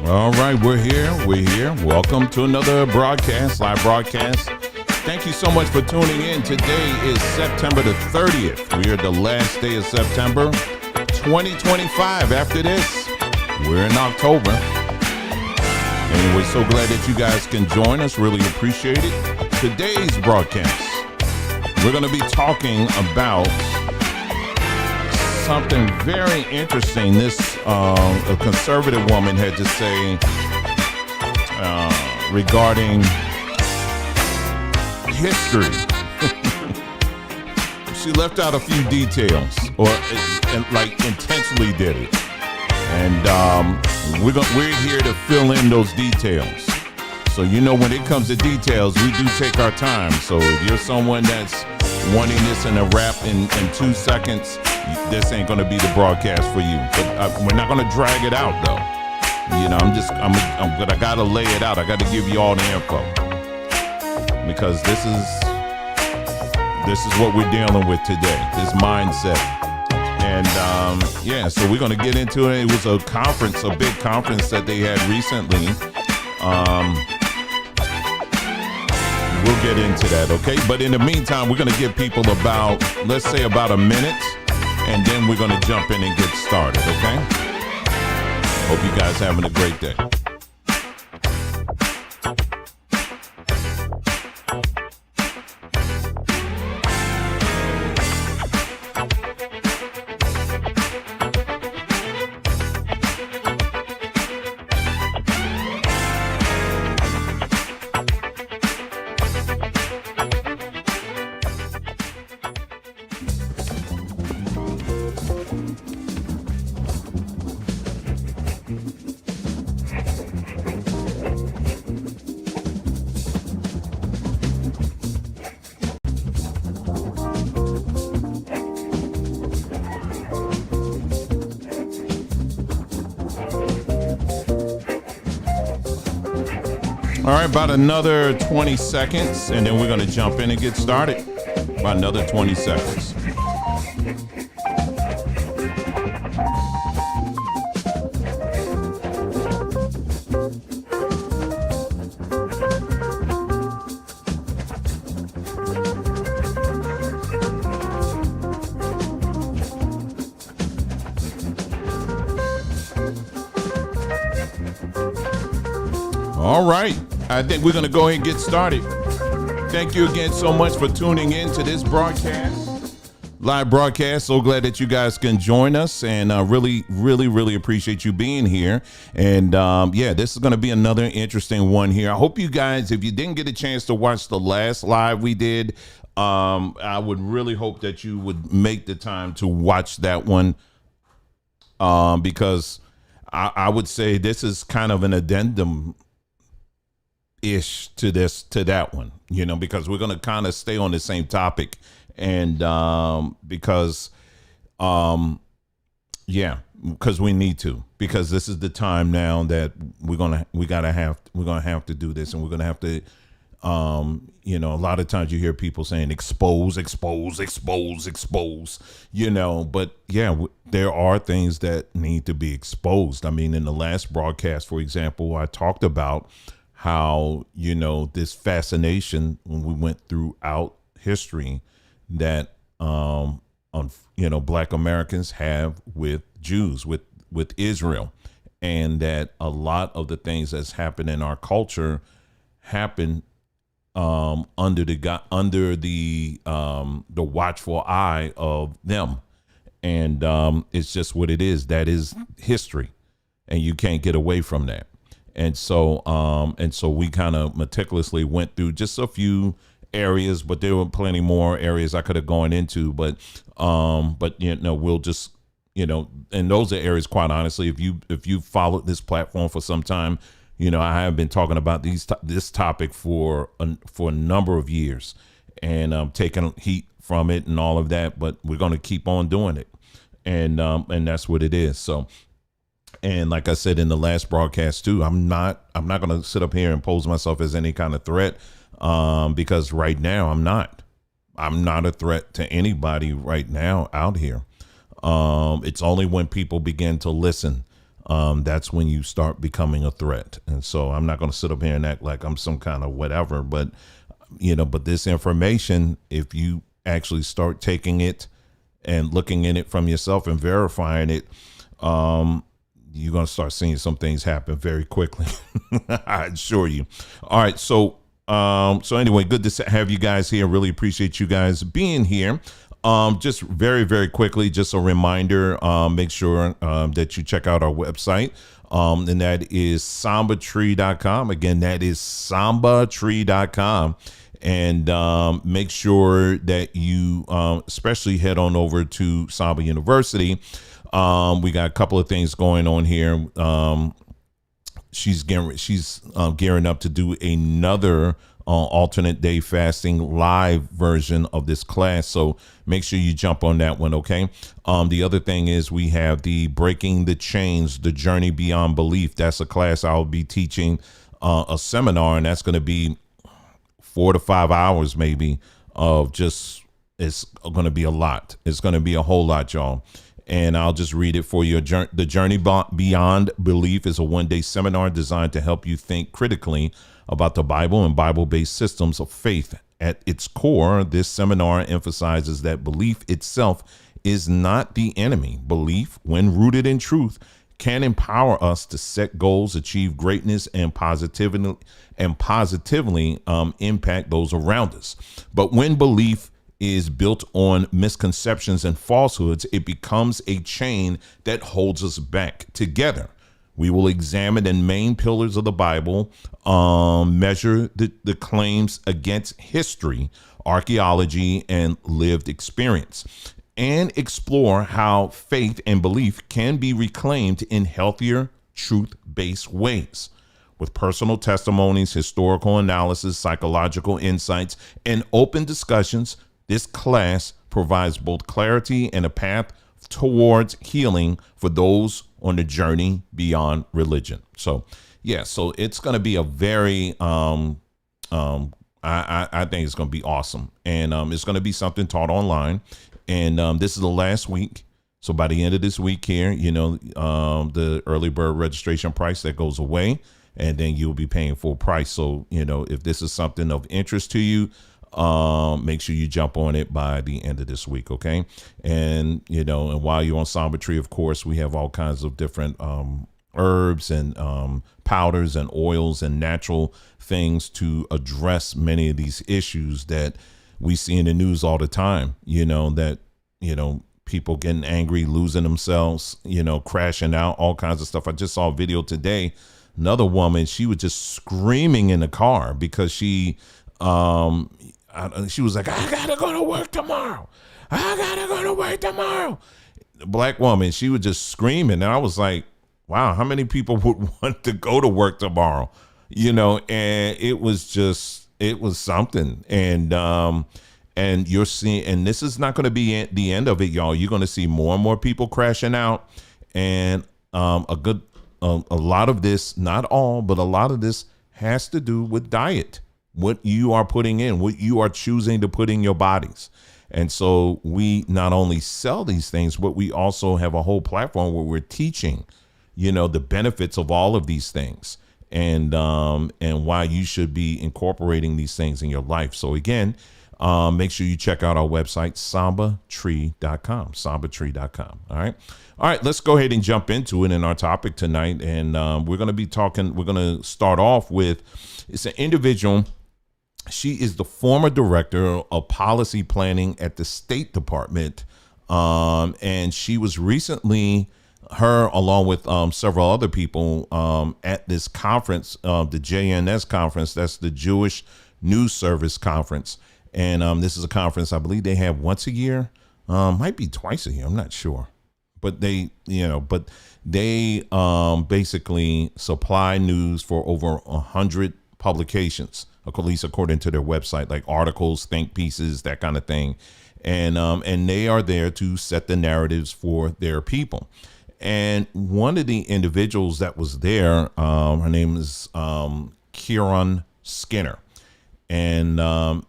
All right, we're here. Welcome to another broadcast, live broadcast. Thank you so much for tuning in. Today is September the 30th. We are the last day of September 2025. After this, we're in October. And we're so glad that you guys can join us. Really appreciate it. Today's broadcast, we're going to be talking about something very interesting. This a conservative woman had to say regarding history. She left out a few details, and like intentionally did it. And we're here to fill in those details. So when it comes to details, we do take our time. So if you're someone that's wanting this in a wrap in 2 seconds, this ain't going to be the broadcast for you. But we're not going to drag it out, though. But I got to lay it out. I got to give you all the info, because this is what we're dealing with today. This mindset, and so we're going to get into it. It was a conference, a big conference that they had recently. We'll get into that, okay? But in the meantime, we're going to give people about a minute. And then we're going to jump in and get started, okay? Hope you guys having a great day. All right, about another 20 seconds, and then we're going to jump in and get started. About another 20 seconds. All right. I think we're going to go ahead and get started. Thank you again so much for tuning in to this broadcast, live broadcast. So glad that you guys can join us, and really appreciate you being here. And this is going to be another interesting one here. I hope you guys, if you didn't get a chance to watch the last live we did, I would really hope that you would make the time to watch that one, because I would say this is kind of an addendum ish to that one, because we're going to kind of stay on the same topic, and because we need to, because this is the time now that we're gonna have to do this, and we're gonna have to a lot of times you hear people saying expose, but there are things that need to be exposed. I mean, in the last broadcast, for example, I talked about how, this fascination when we went throughout history that, Black Americans have with Jews, with Israel, and that a lot of the things that's happened in our culture happen under the watchful eye of them. And it's just what it is. That is history, and you can't get away from that. And so we kind of meticulously went through just a few areas, but there were plenty more areas I could have gone into. But we'll just, and those are areas, quite honestly, if you followed this platform for some time, I have been talking about this topic for a number of years, and taking heat from it and all of that. But we're going to keep on doing it, and that's what it is. So. And like I said in the last broadcast too, I'm not going to sit up here and pose myself as any kind of threat, because right now I'm not a threat to anybody right now out here. It's only when people begin to listen that's when you start becoming a threat. And so I'm not going to sit up here and act like I'm some kind of whatever, but but this information, if you actually start taking it and looking in it from yourself and verifying it, you're going to start seeing some things happen very quickly. I assure you. All right. So anyway, good to have you guys here. Really appreciate you guys being here. Just very, very quickly, just a reminder, make sure that you check out our website. And that is sambatree.com. Again, that is sambatree.com. And make sure that you especially head on over to Samba University. We got a couple of things going on here. She's gearing up to do another alternate day fasting live version of this class. So make sure you jump on that one. Okay. The other thing is we have the Breaking the Chains, the Journey Beyond Belief. That's a class I'll be teaching, a seminar, and that's going to be 4 to 5 hours maybe of just, it's going to be a lot. It's going to be a whole lot, y'all. And I'll just read it for you. The Journey Beyond Belief is a one-day seminar designed to help you think critically about the Bible and Bible-based systems of faith. At its core, this seminar emphasizes that belief itself is not the enemy. Belief, when rooted in truth, can empower us to set goals, achieve greatness, and positively impact those around us. But when belief is built on misconceptions and falsehoods, it becomes a chain that holds us back. Together, we will examine the main pillars of the Bible, measure the claims against history, archaeology, and lived experience, and explore how faith and belief can be reclaimed in healthier, truth-based ways. With personal testimonies, historical analysis, psychological insights, and open discussions, this class provides both clarity and a path towards healing for those on the journey beyond religion. So, yeah, so it's going to be a very, I think it's going to be awesome. And it's going to be something taught online. And this is the last week. So by the end of this week here, the early bird registration price that goes away, and then you'll be paying full price. So, if this is something of interest to you, make sure you jump on it by the end of this week. Okay. And, and while you're on Samba Tree, of course, we have all kinds of different, herbs and, powders and oils and natural things to address many of these issues that we see in the news all the time, people getting angry, losing themselves, crashing out, all kinds of stuff. I just saw a video today. Another woman, she was just screaming in the car because she was like, I gotta go to work tomorrow. The black woman, she was just screaming. And I was like, wow, how many people would want to go to work tomorrow? And it was something. And you're seeing, and this is not going to be the end of it, y'all. You're going to see more and more people crashing out. And a lot of this, not all, but a lot of this has to do with diet. What you are putting in, what you are choosing to put in your bodies. And so we not only sell these things, but we also have a whole platform where we're teaching, the benefits of all of these things and why you should be incorporating these things in your life. So again, make sure you check out our website, sambatree.com, sambatree.com. All right, let's go ahead and jump into it in our topic tonight. And we're going to start off with, it's an individual. She is the former director of policy planning at the State Department. And she was recently, her along with several other people at this conference, the JNS conference. That's the Jewish News Service Conference. And this is a conference I believe they have once a year, might be twice a year. I'm not sure. But they basically supply news for over 100 publications, at least according to their website, like articles, think pieces, that kind of thing. And they are there to set the narratives for their people. And one of the individuals that was there, her name is Kieran Skinner. And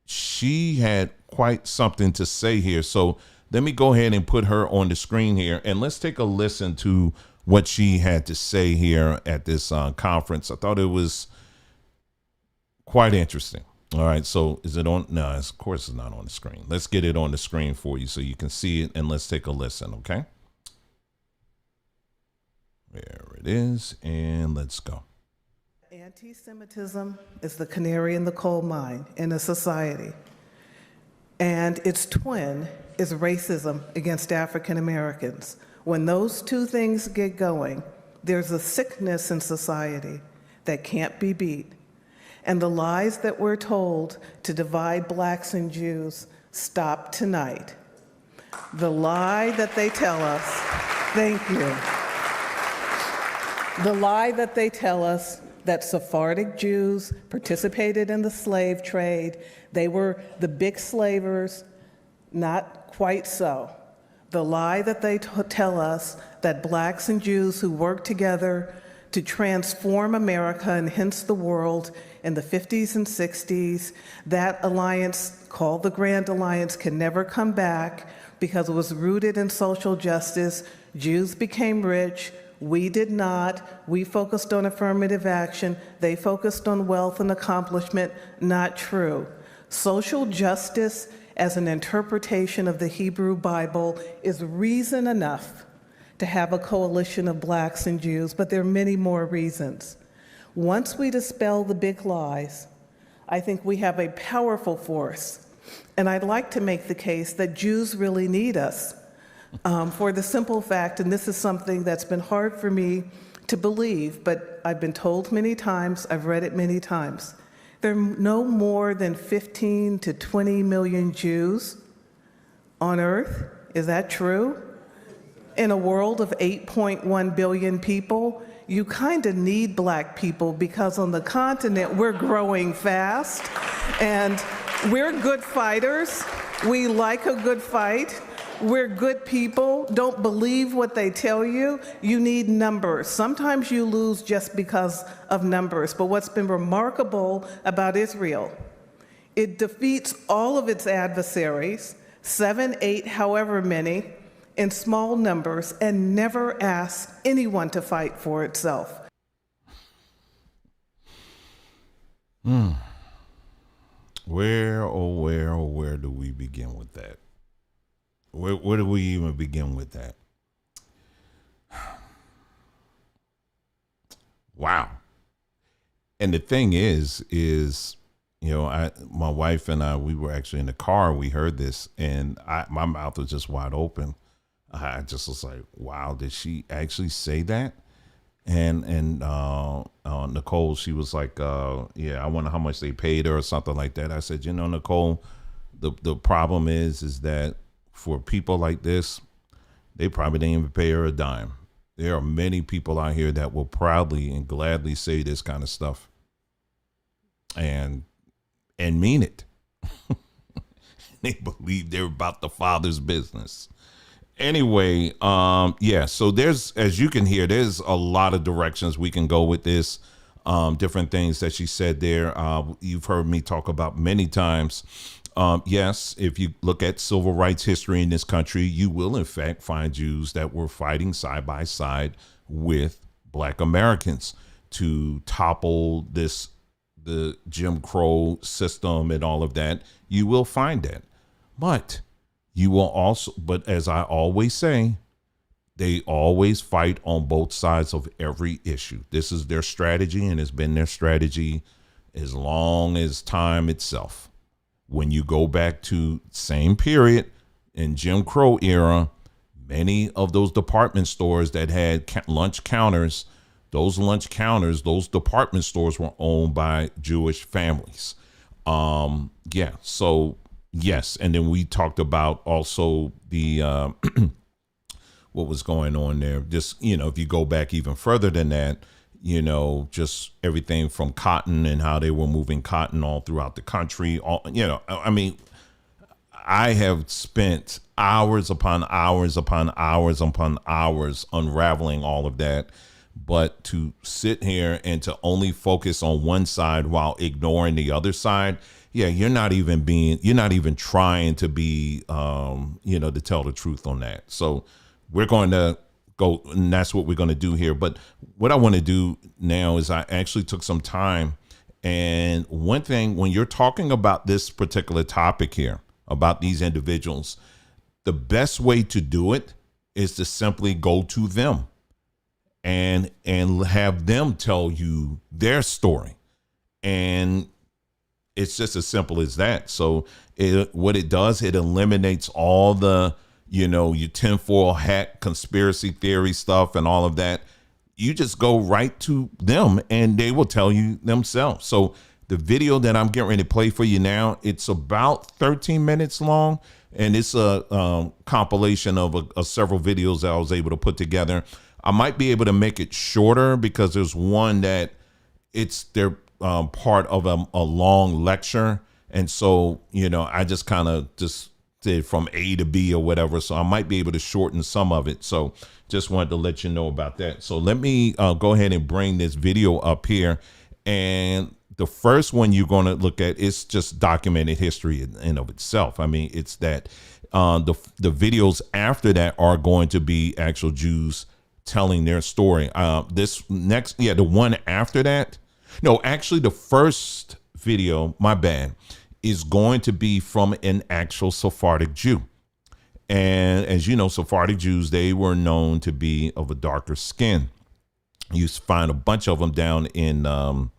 she had quite something to say here. So let me go ahead and put her on the screen here, and let's take a listen to what she had to say here at this conference. I thought it was quite interesting. All right, so is it on? No, of course it's not on the screen. Let's get it on the screen for you so you can see it, and let's take a listen, okay? There it is, and let's go. Anti-Semitism is the canary in the coal mine in a society, and its twin is racism against African Americans. When those two things get going, there's a sickness in society that can't be beat. And the lies that we're told to divide blacks and Jews stop tonight. The lie that they tell us, thank you. The lie that they tell us that Sephardic Jews participated in the slave trade, they were the big slavers, not quite so. The lie that they tell us that blacks and Jews who worked together to transform America and hence the world in the 50s and 60s, that alliance called the Grand Alliance can never come back because it was rooted in social justice. Jews became rich, we did not. We focused on affirmative action, they focused on wealth and accomplishment. Not true. Social justice as an interpretation of the Hebrew Bible is reason enough to have a coalition of blacks and Jews, but there are many more reasons. Once we dispel the big lies, I think we have a powerful force. And I'd like to make the case that Jews really need us for the simple fact, and this is something that's been hard for me to believe, but I've been told many times, I've read it many times. There are no more than 15 to 20 million Jews on earth. Is that true? In a world of 8.1 billion people, you kind of need black people because on the continent we're growing fast and we're good fighters. We like a good fight. We're good people. Don't believe what they tell you. You need numbers. Sometimes you lose just because of numbers. But what's been remarkable about Israel, it defeats all of its adversaries, 7, 8, however many, in small numbers, and never asks anyone to fight for itself. Where, oh, where do we begin with that? Where do we even begin with that? Wow. And the thing is, my wife and I, we were actually in the car. We heard this, and my mouth was just wide open. I just was like, wow, did she actually say that? And Nicole, she was like, yeah, I wonder how much they paid her or something like that. I said, Nicole, the problem is that for people like this, they probably didn't even pay her a dime. There are many people out here that will proudly and gladly say this kind of stuff and mean it. They believe they're about the Father's business. Anyway, so there's, as you can hear, there's a lot of directions we can go with this, different things that she said there. You've heard me talk about many times. Yes, if you look at civil rights history in this country, you will in fact find Jews that were fighting side by side with Black Americans to topple the Jim Crow system and all of that. You will find that. But you will also, but as I always say, they always fight on both sides of every issue. This is their strategy, and it's been their strategy as long as time itself. When you go back to same period in Jim Crow era, many of those department stores that had lunch counters, those department stores were owned by Jewish families. So yes. And then we talked about also the, what was going on there. Just, if you go back even further than that, just everything from cotton and how they were moving cotton all throughout the country. I have spent hours upon hours upon hours upon hours unraveling all of that. But to sit here and to only focus on one side while ignoring the other side, yeah, you're not even trying to be, to tell the truth on that. So we're going to go, and that's what we're going to do here. But what I want to do now is I actually took some time. And one thing, when you're talking about this particular topic here, about these individuals, the best way to do it is to simply go to them and have them tell you their story. And it's just as simple as that. So what it does, it eliminates all the, your tinfoil hat conspiracy theory stuff and all of that. You just go right to them and they will tell you themselves. So the video that I'm getting ready to play for you now, it's about 13 minutes long, and it's a compilation of several videos that I was able to put together. I might be able to make it shorter because there's one that they're part of a long lecture. And so, I just kind of just did from A to B or whatever. So I might be able to shorten some of it. So just wanted to let you know about that. So let me go ahead and bring this video up here. And the first one you're going to look at is just documented history in and of itself. I mean, it's that the videos after that are going to be actual Jews telling their story. This next, the one after that, no, actually the first video, my bad, is going to be from an actual Sephardic Jew. And as you know, Sephardic Jews, they were known to be of a darker skin. You find a bunch of them down in the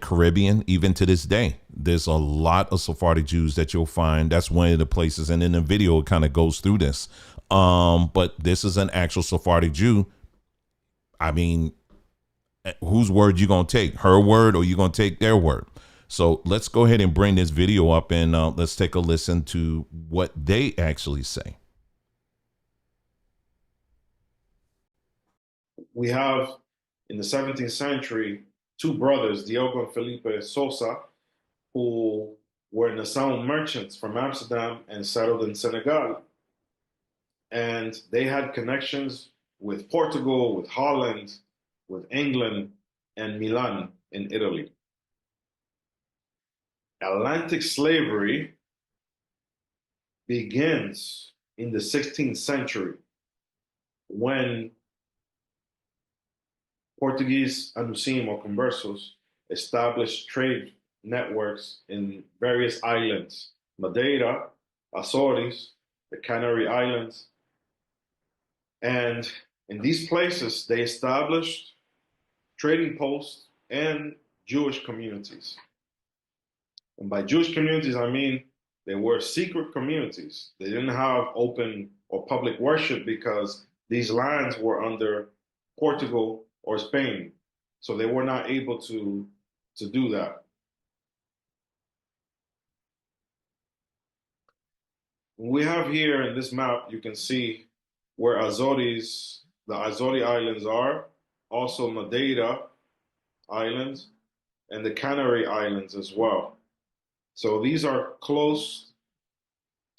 Caribbean, even to this day. There's a lot of Sephardic Jews that you'll find. That's one of the places. And in the video, it kind of goes through this. But this is an actual Sephardic Jew. I mean, whose word you going to take? Her word, or you going to take their word? So let's go ahead and bring this video up and let's take a listen to what they actually say. We have in the 17th century two brothers, Diogo and Felipe Sosa, who were Nassau merchants from Amsterdam and settled in Senegal. And they had connections with Portugal, with Holland, with England, and Milan in Italy. Atlantic slavery begins in the 16th century when Portuguese Anusim or conversos established trade networks in various islands, Madeira, Azores, the Canary Islands. And in these places, they established trading posts and Jewish communities. And by Jewish communities, I mean they were secret communities. They didn't have open or public worship because these lands were under Portugal or Spain. So they were not able to do that. We have here in this map, you can see where Azores, the Azores Islands are, also Madeira Islands, and the Canary Islands as well. So these are close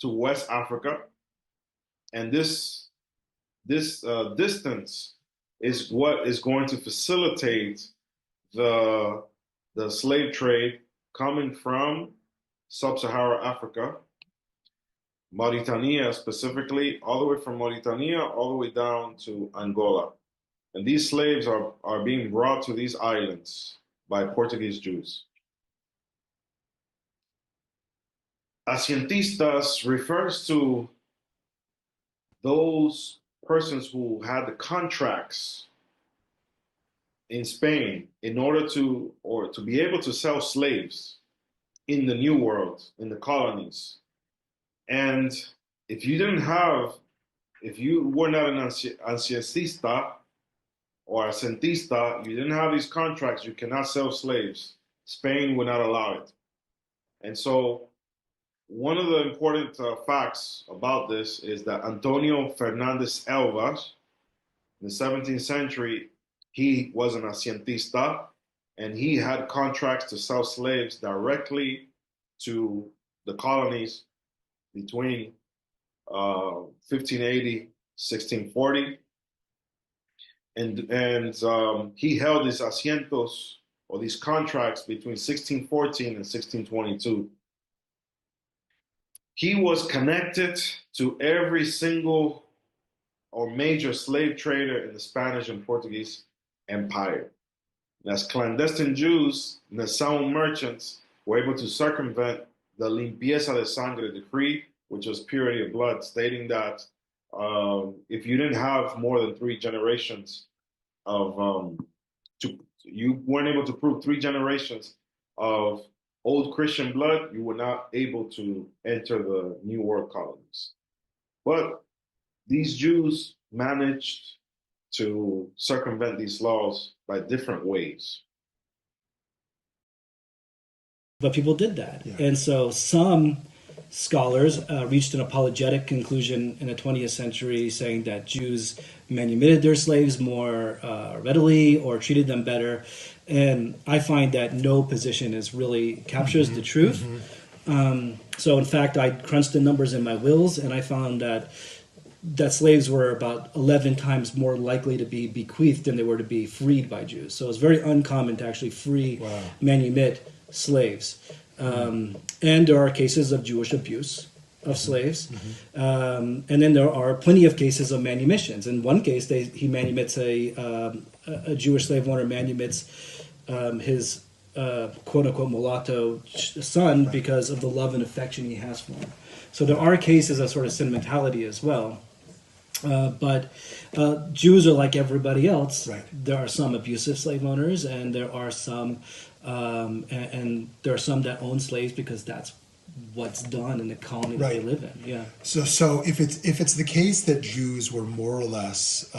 to West Africa, and this distance is what is going to facilitate the slave trade coming from sub-Saharan Africa, Mauritania specifically, all the way from Mauritania all the way down to Angola. And these slaves are being brought to these islands by Portuguese Jews. Asientistas refers to those persons who had the contracts in Spain in order to be able to sell slaves in the New World, in the colonies. And if you were not an asientista or asientista, you didn't have these contracts, you cannot sell slaves. Spain would not allow it. And so one of the important facts about this is that Antonio Fernandez Elvas, in the 17th century, he was an asientista, and he had contracts to sell slaves directly to the colonies between 1580, 1640. And he held these asientos, or these contracts, between 1614 and 1622. He was connected to every single or major slave trader in the Spanish and Portuguese Empire. As clandestine Jews, Nassau merchants were able to circumvent the limpieza de sangre decree, which was purity of blood, stating that if you didn't have more than 3 generations of you weren't able to prove 3 generations of old Christian blood, you were not able to enter the New World colonies. But these Jews managed to circumvent these laws by different ways. But people did that. Yeah. And so some scholars reached an apologetic conclusion in the 20th century saying that Jews manumitted their slaves more readily or treated them better. And I find that no position is really captures the truth. So in fact, I crunched the numbers in my wills, and I found that slaves were about 11 times more likely to be bequeathed than they were to be freed by Jews. So it's very uncommon to actually free manumit slaves. And there are cases of Jewish abuse of slaves. And then there are plenty of cases of manumissions. In one case, he manumits a Jewish slave owner manumits his quote-unquote mulatto son because of the love and affection he has for him. So there are cases of sort of sentimentality as well. But Jews are like everybody else. Right. There are some abusive slave owners, and there are some that own slaves because that's what's done in the colony that they live in. Yeah. So if it's the case that Jews were more or less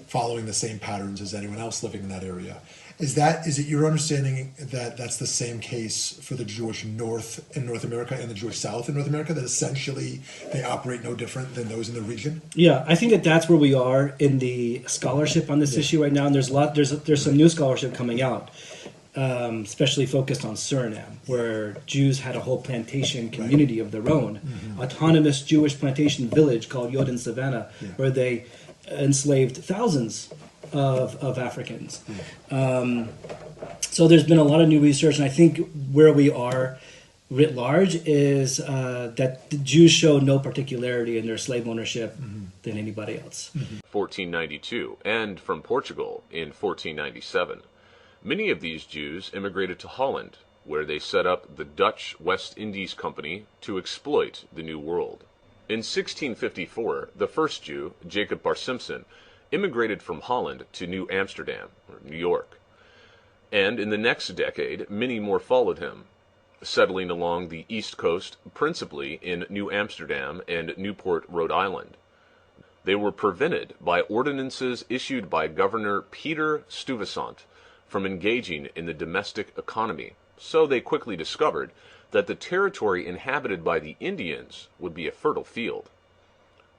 following the same patterns as anyone else living in that area, is it your understanding that that's the same case for the Jewish North in North America and the Jewish South in North America, that essentially they operate no different than those in the region? Yeah, I think that's where we are in the scholarship on this issue right now, and there's some new scholarship coming out, especially focused on Suriname, where Jews had a whole plantation community of their own, autonomous Jewish plantation village called Yodin Savannah, where they enslaved thousands of Africans. So there's been a lot of new research, and I think where we are writ large is that the Jews show no particularity in their slave ownership than anybody else. 1492, and from Portugal in 1497. Many of these Jews immigrated to Holland, where they set up the Dutch West Indies Company to exploit the New World. In 1654, the first Jew, Jacob Bar Simpson, immigrated from Holland to New Amsterdam, or New York. And in the next decade, many more followed him, settling along the East Coast, principally in New Amsterdam and Newport, Rhode Island. They were prevented by ordinances issued by Governor Peter Stuyvesant from engaging in the domestic economy, so they quickly discovered that the territory inhabited by the Indians would be a fertile field.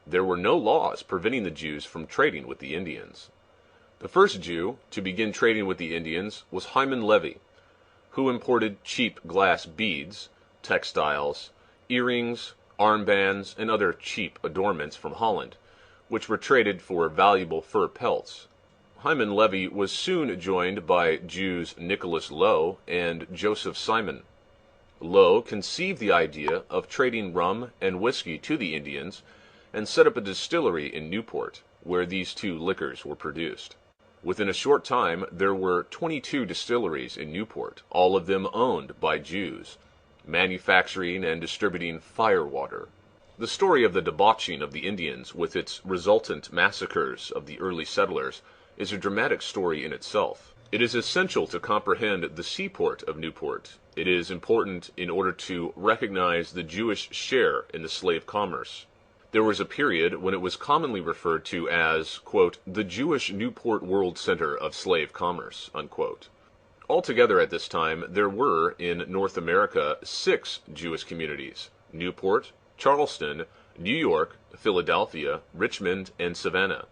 There were no laws preventing the Jews from trading with the Indians. The first Jew to begin trading with the Indians was Hyman Levy, who imported cheap glass beads, textiles, earrings, armbands, and other cheap adornments from Holland, which were traded for valuable fur pelts. Hyman Levy was soon joined by Jews Nicholas Lowe and Joseph Simon. Lowe conceived the idea of trading rum and whiskey to the Indians and set up a distillery in Newport, where these two liquors were produced. Within a short time, there were 22 distilleries in Newport, all of them owned by Jews, manufacturing and distributing firewater. The story of the debauching of the Indians with its resultant massacres of the early settlers is a dramatic story in itself. It is essential to comprehend the seaport of Newport. It is important in order to recognize the Jewish share in the slave commerce. There was a period when it was commonly referred to as, quote, the Jewish Newport World Center of Slave Commerce, unquote. Altogether at this time, there were, in North America, 6 Jewish communities: Newport, Charleston, New York, Philadelphia, Richmond, and Savannah.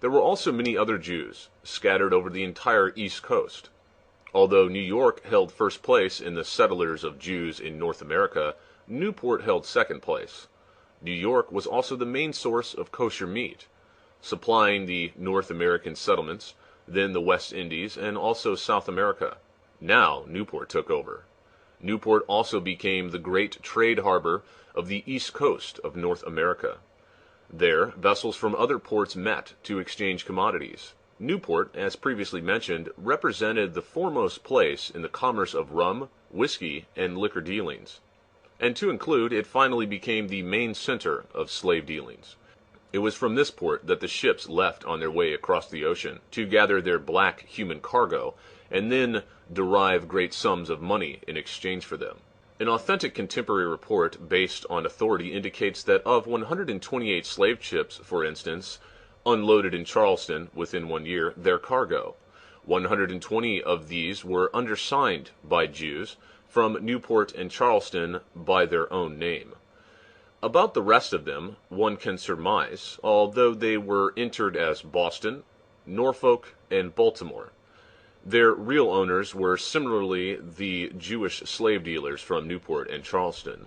There were also many other Jews, scattered over the entire East Coast. Although New York held first place in the settlers of Jews in North America, Newport held second place. New York was also the main source of kosher meat, supplying the North American settlements, then the West Indies, and also South America. Now Newport took over. Newport also became the great trade harbor of the East Coast of North America. There, vessels from other ports met to exchange commodities. Newport, as previously mentioned, represented the foremost place in the commerce of rum, whiskey, and liquor dealings. And to include, it finally became the main center of slave dealings. It was from this port that the ships left on their way across the ocean to gather their black human cargo and then derive great sums of money in exchange for them. An authentic contemporary report based on authority indicates that of 128 slave ships, for instance, unloaded in Charleston within 1 year, their cargo, 120 of these were undersigned by Jews from Newport and Charleston by their own name. About the rest of them, one can surmise, although they were entered as Boston, Norfolk, and Baltimore. Their real owners were similarly the Jewish slave dealers from Newport and Charleston.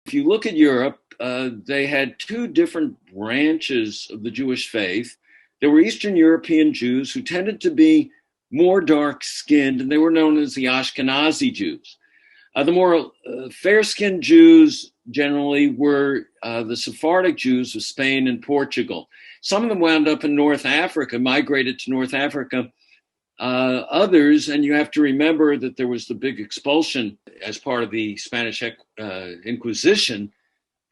If you look at Europe, they had two different branches of the Jewish faith. There were Eastern European Jews who tended to be more dark-skinned, and they were known as the Ashkenazi Jews. The more fair-skinned Jews generally were the Sephardic Jews of Spain and Portugal. Some of them wound up in North Africa, migrated to North Africa. Others, and you have to remember that there was the big expulsion as part of the Spanish Inquisition,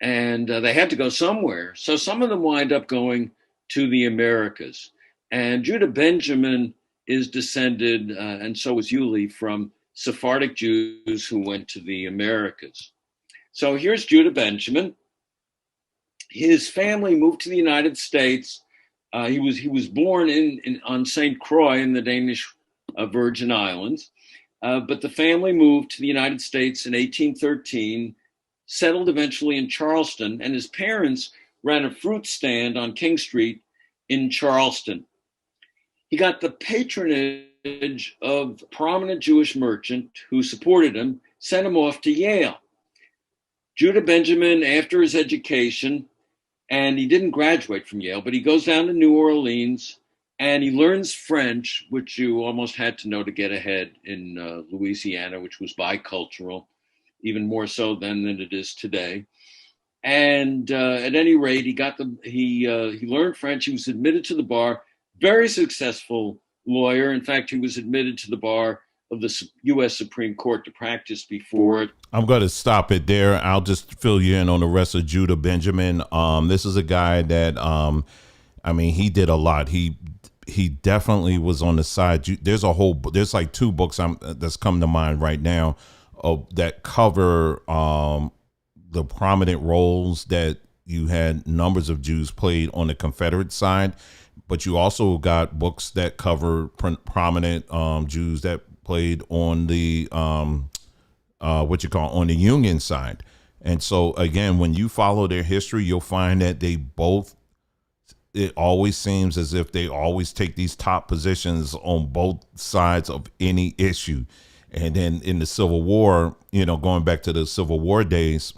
and they had to go somewhere. So some of them wind up going to the Americas. And Judah Benjamin is descended, and so is Yulee, from Sephardic Jews who went to the Americas. So here's Judah Benjamin. His family moved to the United States. He was born on St. Croix in the Danish Virgin Islands, but the family moved to the United States in 1813, settled eventually in Charleston, and his parents ran a fruit stand on King Street in Charleston. He got the patronage of a prominent Jewish merchant who supported him, sent him off to Yale. Judah Benjamin, after his education, and he didn't graduate from Yale, but he goes down to New Orleans and he learns French, which you almost had to know to get ahead in Louisiana, which was bicultural, even more so then than it is today. And at any rate, he learned French. He was admitted to the bar, very successful lawyer. In fact, he was admitted to the bar of the U.S. Supreme Court to practice before it. I'm going to stop it there. I'll just fill you in on the rest of Judah Benjamin. This is a guy that, he did a lot. He definitely was on the side. There's like two books that's come to mind right now that cover the prominent roles that you had numbers of Jews played on the Confederate side, but you also got books that cover prominent Jews that played on the on the Union side. And so again, when you follow their history, you'll find that it always seems as if they always take these top positions on both sides of any issue. And then in the Civil War, going back to the Civil War days,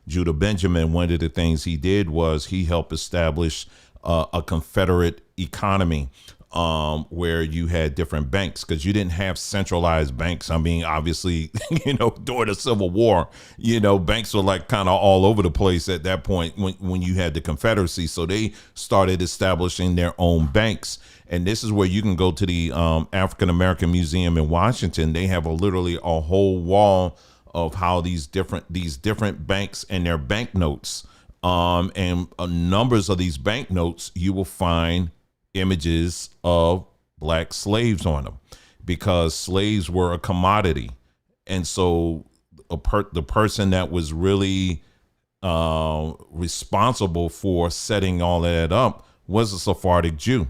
Judah Benjamin, one of the things he did was he helped establish a Confederate economy, where you had different banks, because you didn't have centralized banks. Obviously, during the Civil War, banks were like kind of all over the place at that point when you had the Confederacy. So they started establishing their own banks. And this is where you can go to the African American Museum in Washington. They have literally a whole wall of how these different banks and their banknotes, and numbers of these banknotes, you will find images of black slaves on them, because slaves were a commodity. And so the person that was really responsible for setting all of that up was a Sephardic Jew.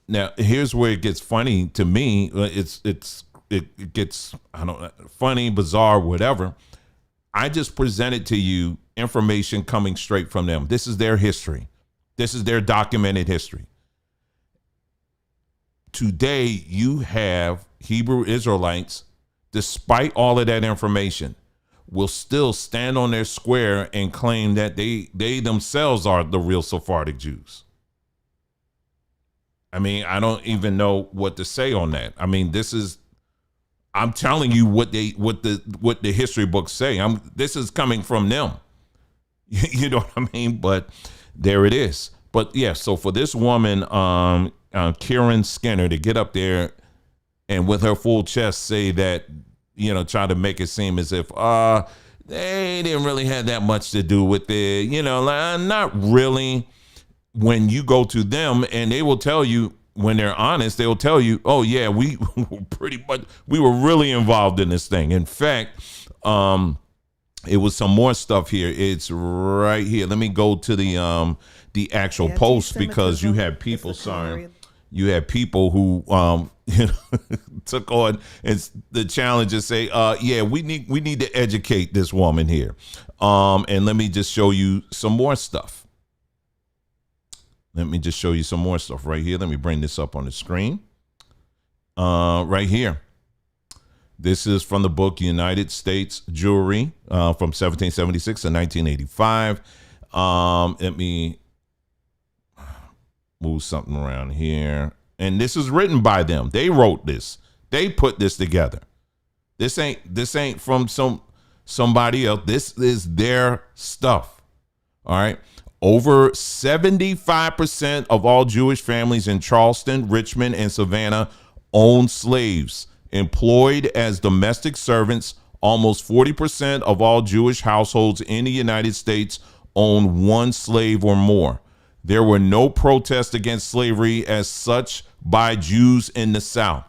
Now, here's where it gets funny to me. It gets, I don't know, funny, bizarre, whatever. I just presented to you information coming straight from them. This is their history. This is their documented history. Today, you have Hebrew Israelites, despite all of that information, will still stand on their square and claim that they themselves are the real Sephardic Jews. I don't even know what to say on that. I'm telling you what the history books say. This is coming from them. You know what I mean? But there it is. But yeah, so for this woman, Karen Skinner, to get up there and with her full chest say that, try to make it seem as if they didn't really have that much to do with it, not really. When you go to them and they will tell you, when they're honest, they'll tell you, oh yeah, we were really involved in this thing. In fact, it was some more stuff here. It's right here. Let me go to the actual post, because you had people, you had people who took on the challenge and say, yeah, we need to educate this woman here. And let me just show you some more stuff. Let me just show you some more stuff right here. Let me bring this up on the screen. Right here. This is from the book United States Jewry from 1776 to 1985. Let me move something around here. And this is written by them. They wrote this. They put this together. This ain't from somebody else. This is their stuff. All right. Over 75% of all Jewish families in Charleston, Richmond, and Savannah own slaves. Employed as domestic servants, almost 40% of all Jewish households in the United States own one slave or more. There were no protests against slavery as such by Jews in the South.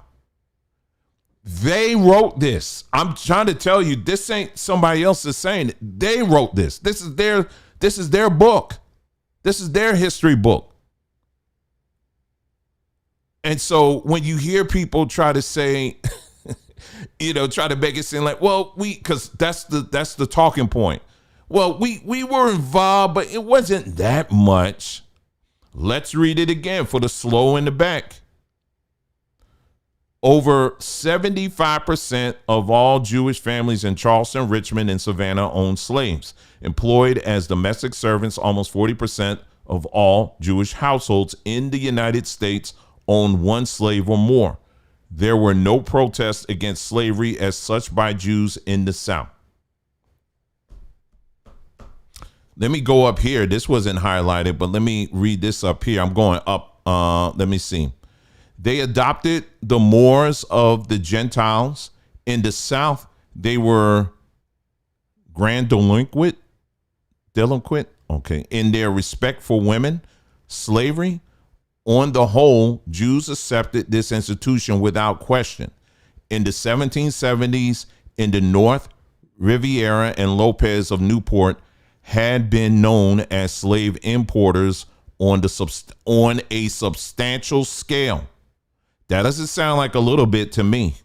They wrote this. I'm trying to tell you, this ain't somebody else is saying it. They wrote this. This is their book. This is their history book. And so when you hear people try to say, try to make it seem like, well, because that's the talking point. Well, we were involved, but it wasn't that much. Let's read it again for the slow in the back. Over 75% of all Jewish families in Charleston, Richmond, and Savannah own slaves. Employed as domestic servants, almost 40% of all Jewish households in the United States own one slave or more. There were no protests against slavery as such by Jews in the South. Let me go up here. This wasn't highlighted, but let me read this up here. I'm going up. Let me see. They adopted the mores of the Gentiles. In the South, they were delinquent, in their respect for women. Slavery, on the whole, Jews accepted this institution without question. In the 1770s, in the North, Riviera and Lopez of Newport had been known as slave importers on a substantial scale. That doesn't sound like a little bit to me.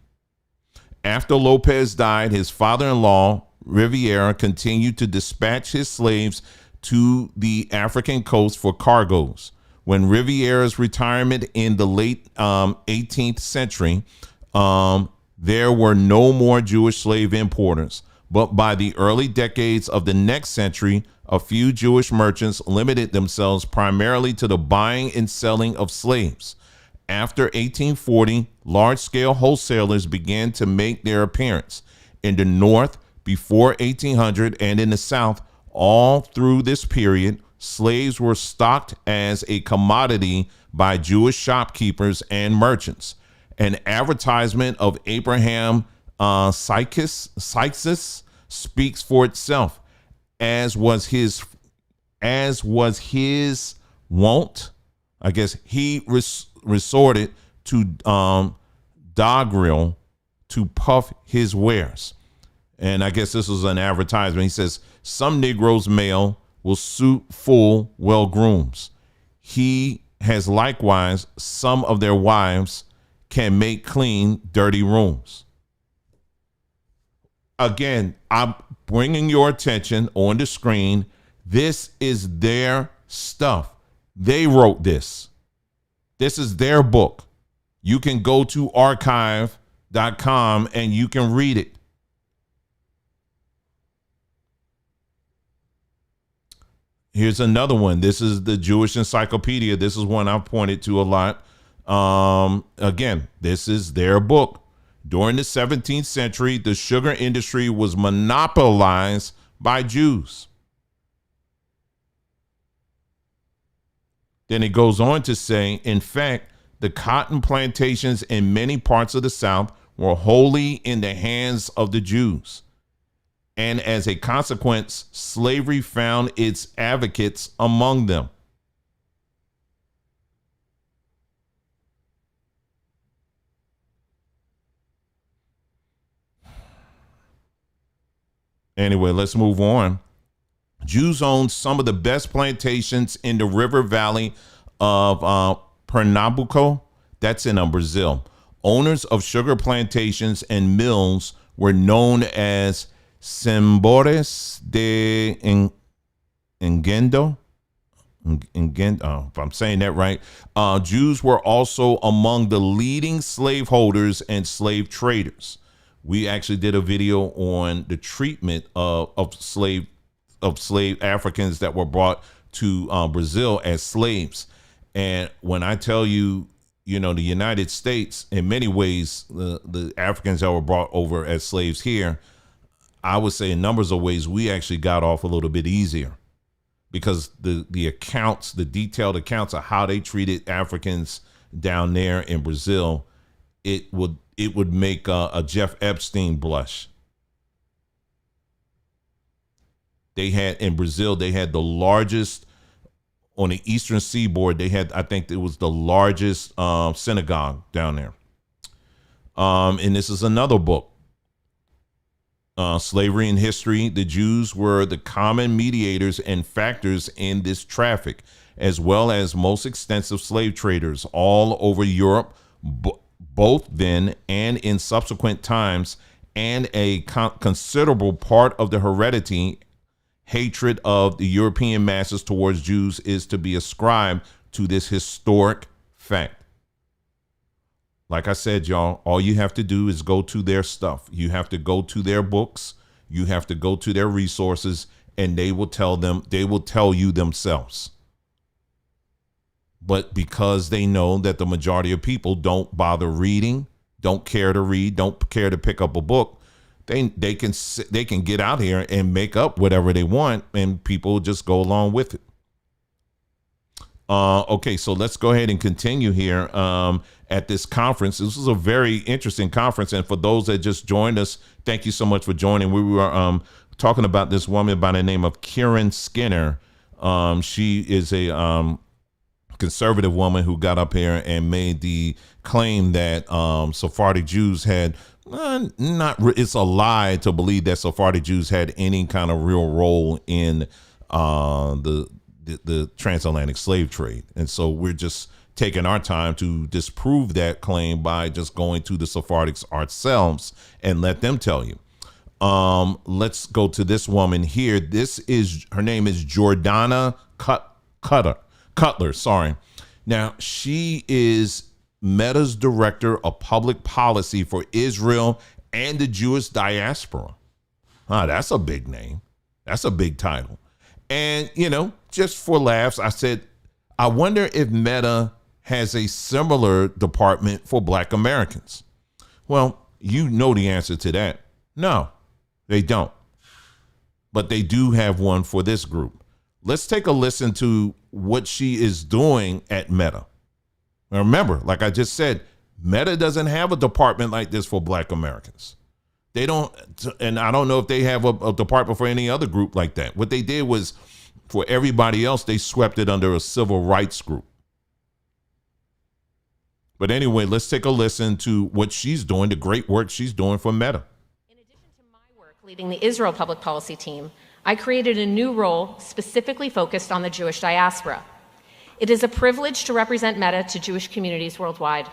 After Lopez died, his father-in-law, Riviera, continued to dispatch his slaves to the African coast for cargoes. When Riviera's retirement in the late 18th century, there were no more Jewish slave importers. But by the early decades of the next century, a few Jewish merchants limited themselves primarily to the buying and selling of slaves. After 1840, large-scale wholesalers began to make their appearance. In the North, before 1800, and in the South, all through this period, slaves were stocked as a commodity by Jewish shopkeepers and merchants. An advertisement of Abraham Sykes speaks for itself, as was his wont. I guess he resorted to doggerel to puff his wares. And I guess this was an advertisement. He says, some Negroes male will suit full well grooms. He has likewise some of their wives can make clean dirty rooms. Again, I'm bringing your attention on the screen. This is their stuff. They wrote this. This is their book. You can go to archive.com and you can read it. Here's another one. This is the Jewish Encyclopedia. This is one I've pointed to a lot. Again, this is their book. During the 17th century, the sugar industry was monopolized by Jews. Then it goes on to say, in fact, the cotton plantations in many parts of the South were wholly in the hands of the Jews. And as a consequence, slavery found its advocates among them. Anyway, let's move on. Jews owned some of the best plantations in the river valley of Pernambuco. That's in Brazil. Owners of sugar plantations and mills were known as Sembores de Engendo. If I'm saying that right. Jews were also among the leading slaveholders and slave traders. We actually did a video on the treatment of slave Africans that were brought to Brazil as slaves. And when I tell you, the United States, in many ways, the Africans that were brought over as slaves here, I would say in numbers of ways, we actually got off a little bit easier because the accounts, the detailed accounts of how they treated Africans down there in Brazil, it would make a Jeff Epstein blush. In Brazil, they had the largest, on the eastern seaboard, I think it was the largest synagogue down there. And this is another book, Slavery and History. The Jews were the common mediators and factors in this traffic, as well as most extensive slave traders all over Europe, both then and in subsequent times, and a considerable part of the heredity hatred of the European masses towards Jews is to be ascribed to this historic fact. Like I said, y'all, all you have to do is go to their stuff. You have to go to their books. You have to go to their resources, and they will tell you themselves. But because they know that the majority of people don't bother reading, don't care to read, don't care to pick up a book, they can get out here and make up whatever they want, and people just go along with it. Okay, so let's go ahead and continue here at this conference. This was a very interesting conference, and for those that just joined us, thank you so much for joining. We were talking about this woman by the name of Karen Skinner. She is a conservative woman who got up here and made the claim that Sephardic Jews had it's a lie to believe that Sephardic Jews had any kind of real role in the transatlantic slave trade. And so we're just taking our time to disprove that claim by just going to the Sephardics ourselves and let them tell you. Let's go to this woman here. Her name is Jordana Cutler. Sorry. Now, she is Meta's director of public policy for Israel and the Jewish diaspora. That's a big name. That's a big title. And, just for laughs, I said, I wonder if Meta has a similar department for Black Americans. Well, you know the answer to that. No, they don't. But they do have one for this group. Let's take a listen to what she is doing at Meta. Now remember, like I just said, Meta doesn't have a department like this for Black Americans. They don't, and I don't know if they have a department for any other group like that. What they did was, for everybody else, they swept it under a civil rights group. But anyway, let's take a listen to what she's doing, the great work she's doing for Meta. In addition to my work leading the Israel public policy team, I created a new role specifically focused on the Jewish diaspora. It is a privilege to represent Meta to Jewish communities worldwide.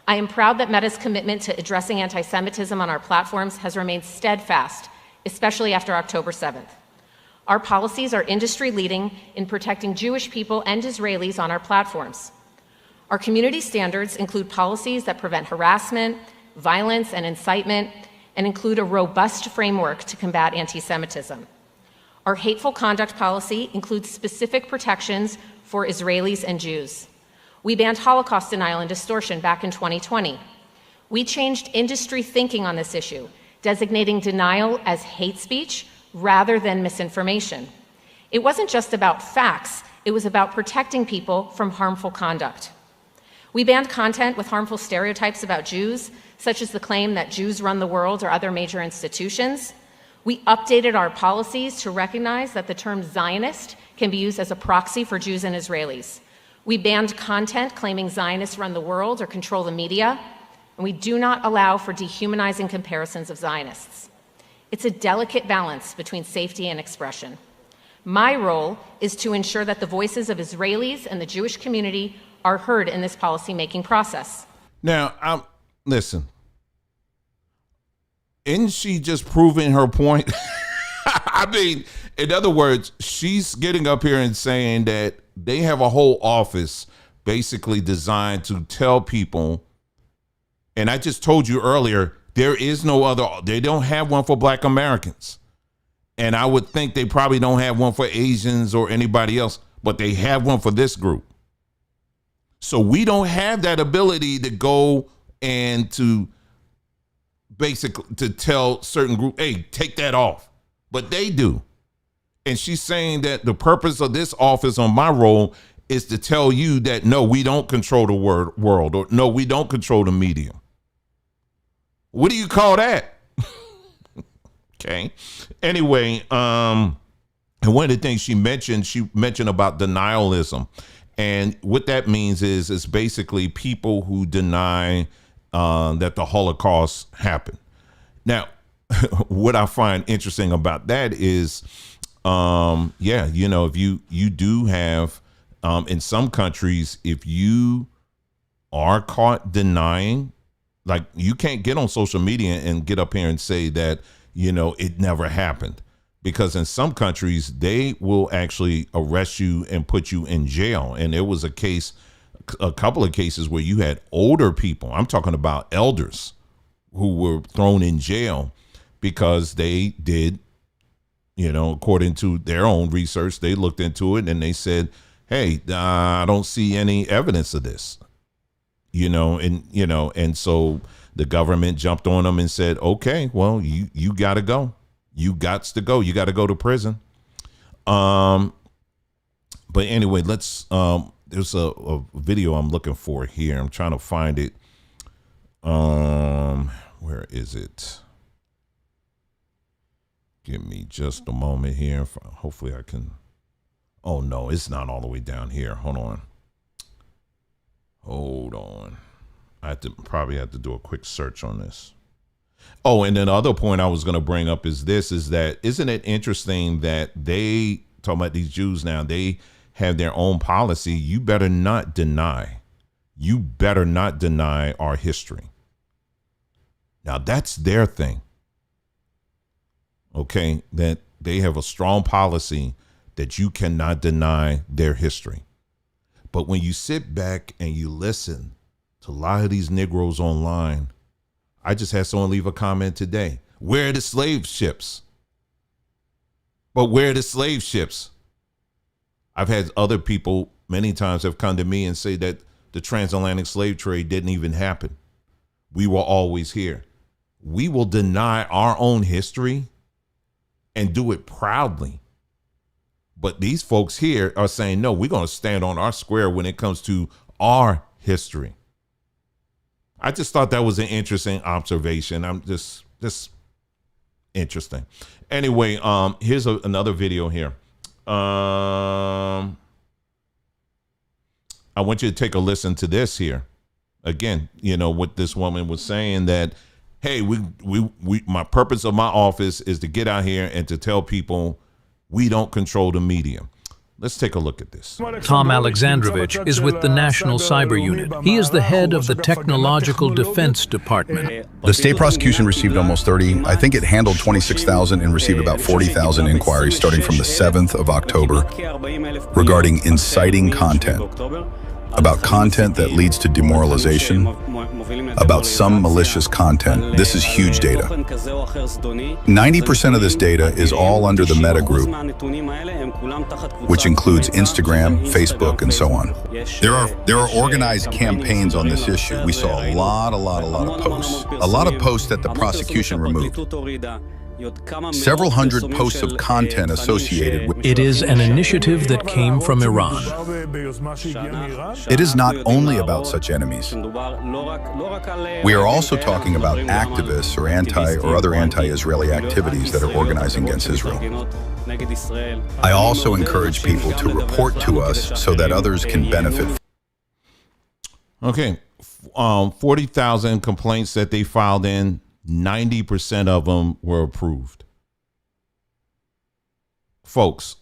I am proud that Meta's commitment to addressing anti-Semitism on our platforms has remained steadfast, especially after October 7th. Our policies are industry-leading in protecting Jewish people and Israelis on our platforms. Our community standards include policies that prevent harassment, violence, and incitement, and include a robust framework to combat anti-Semitism. Our hateful conduct policy includes specific protections for Israelis and Jews. We banned Holocaust denial and distortion back in 2020. We changed industry thinking on this issue, designating denial as hate speech rather than misinformation. It wasn't just about facts, It was about protecting people from harmful conduct. We banned content with harmful stereotypes about Jews, such as the claim that Jews run the world or other major institutions. We updated our policies to recognize that the term Zionist can be used as a proxy for Jews and Israelis. We banned content claiming Zionists run the world or control the media, and we do not allow for dehumanizing comparisons of Zionists. It's a delicate balance between safety and expression. My role is to ensure that the voices of Israelis and the Jewish community are heard in this policy-making process. Now, listen, isn't she just proving her point? I mean, in other words, she's getting up here and saying that they have a whole office basically designed to tell people, and I just told you earlier, there is no other, they don't have one for Black Americans. And I would think they probably don't have one for Asians or anybody else, but they have one for this group. So we don't have that ability to go and to basically to tell certain group, hey, take that off. But they do. And she's saying that the purpose of this office on my role is to tell you that, no, we don't control the world, or no, we don't control the media. What do you call that? Okay. Anyway, and one of the things she mentioned about denialism. And what that means is it's basically people who deny that the Holocaust happened. Now, what I find interesting about that is, if you do have, in some countries, if you are caught denying, like you can't get on social media and get up here and say that, it never happened. Because in some countries, they will actually arrest you and put you in jail. And there was a couple of cases where you had older people, I'm talking about elders, who were thrown in jail because they did, according to their own research, they looked into it and they said, hey, I don't see any evidence of this, and so the government jumped on them and said, okay, well, you got to go. You got to go. You got to go to prison. But anyway, let's. There's a video I'm looking for here. I'm trying to find it. Where is it? Give me just a moment here. Hopefully I can. Oh no, it's not all the way down here. Hold on. I probably have to do a quick search on this. Oh, and then the other point I was going to bring up is that isn't it interesting that they, talking about these Jews now, they have their own policy. You better not deny our history. Now that's their thing. Okay, that they have a strong policy that you cannot deny their history. But when you sit back and you listen to a lot of these Negroes online, I just had someone leave a comment today. Where are the slave ships? But where are the slave ships? I've had other people many times have come to me and say that the transatlantic slave trade didn't even happen. We were always here. We will deny our own history and do it proudly. But these folks here are saying, no, we're going to stand on our square when it comes to our history. I just thought that was an interesting observation. I'm just interesting. Anyway, here's another video here. I want you to take a listen to this here. Again, what this woman was saying, that, hey, my purpose of my office is to get out here and to tell people we don't control the media. Let's take a look at this. Tom Alexandrovich is with the National Cyber Unit. He is the head of the Technological Defense Department. The state prosecution received almost 30. I think it handled 26,000 and received about 40,000 inquiries starting from the 7th of October regarding inciting content, about content that leads to demoralization, about some malicious content. This is huge data. 90% of this data is all under the Meta group, which includes Instagram, Facebook, and so on. There are organized campaigns on this issue. We saw a lot of posts. A lot of posts that the prosecution removed. Several hundred posts of content associated with It is an initiative that came from Iran. it is not only about such enemies. We are also talking about activists or other anti-Israeli activities that are organizing against Israel. I also encourage people to report to us so that others can benefit. Okay, 40,000 complaints that they filed in, 90% of them were approved. Folks,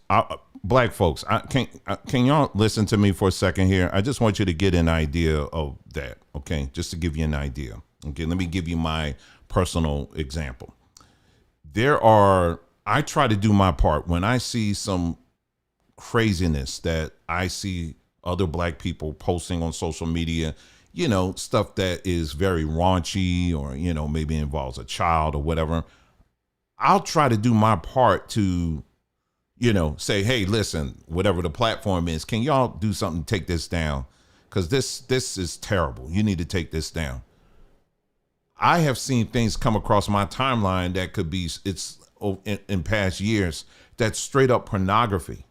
black folks, can y'all listen to me for a second here? I just want you to get an idea of that, okay? Just to give you an idea. Okay, let me give you my personal example. I try to do my part when I see some craziness that I see other black people posting on social media, you know, stuff that is very raunchy or, you know, maybe involves a child or whatever. I'll try to do my part to, you know, say, hey, listen, whatever the platform is, can y'all do something to take this down? Because this is terrible. You need to take this down. I have seen things come across my timeline that could be, in past years, that's straight up pornography.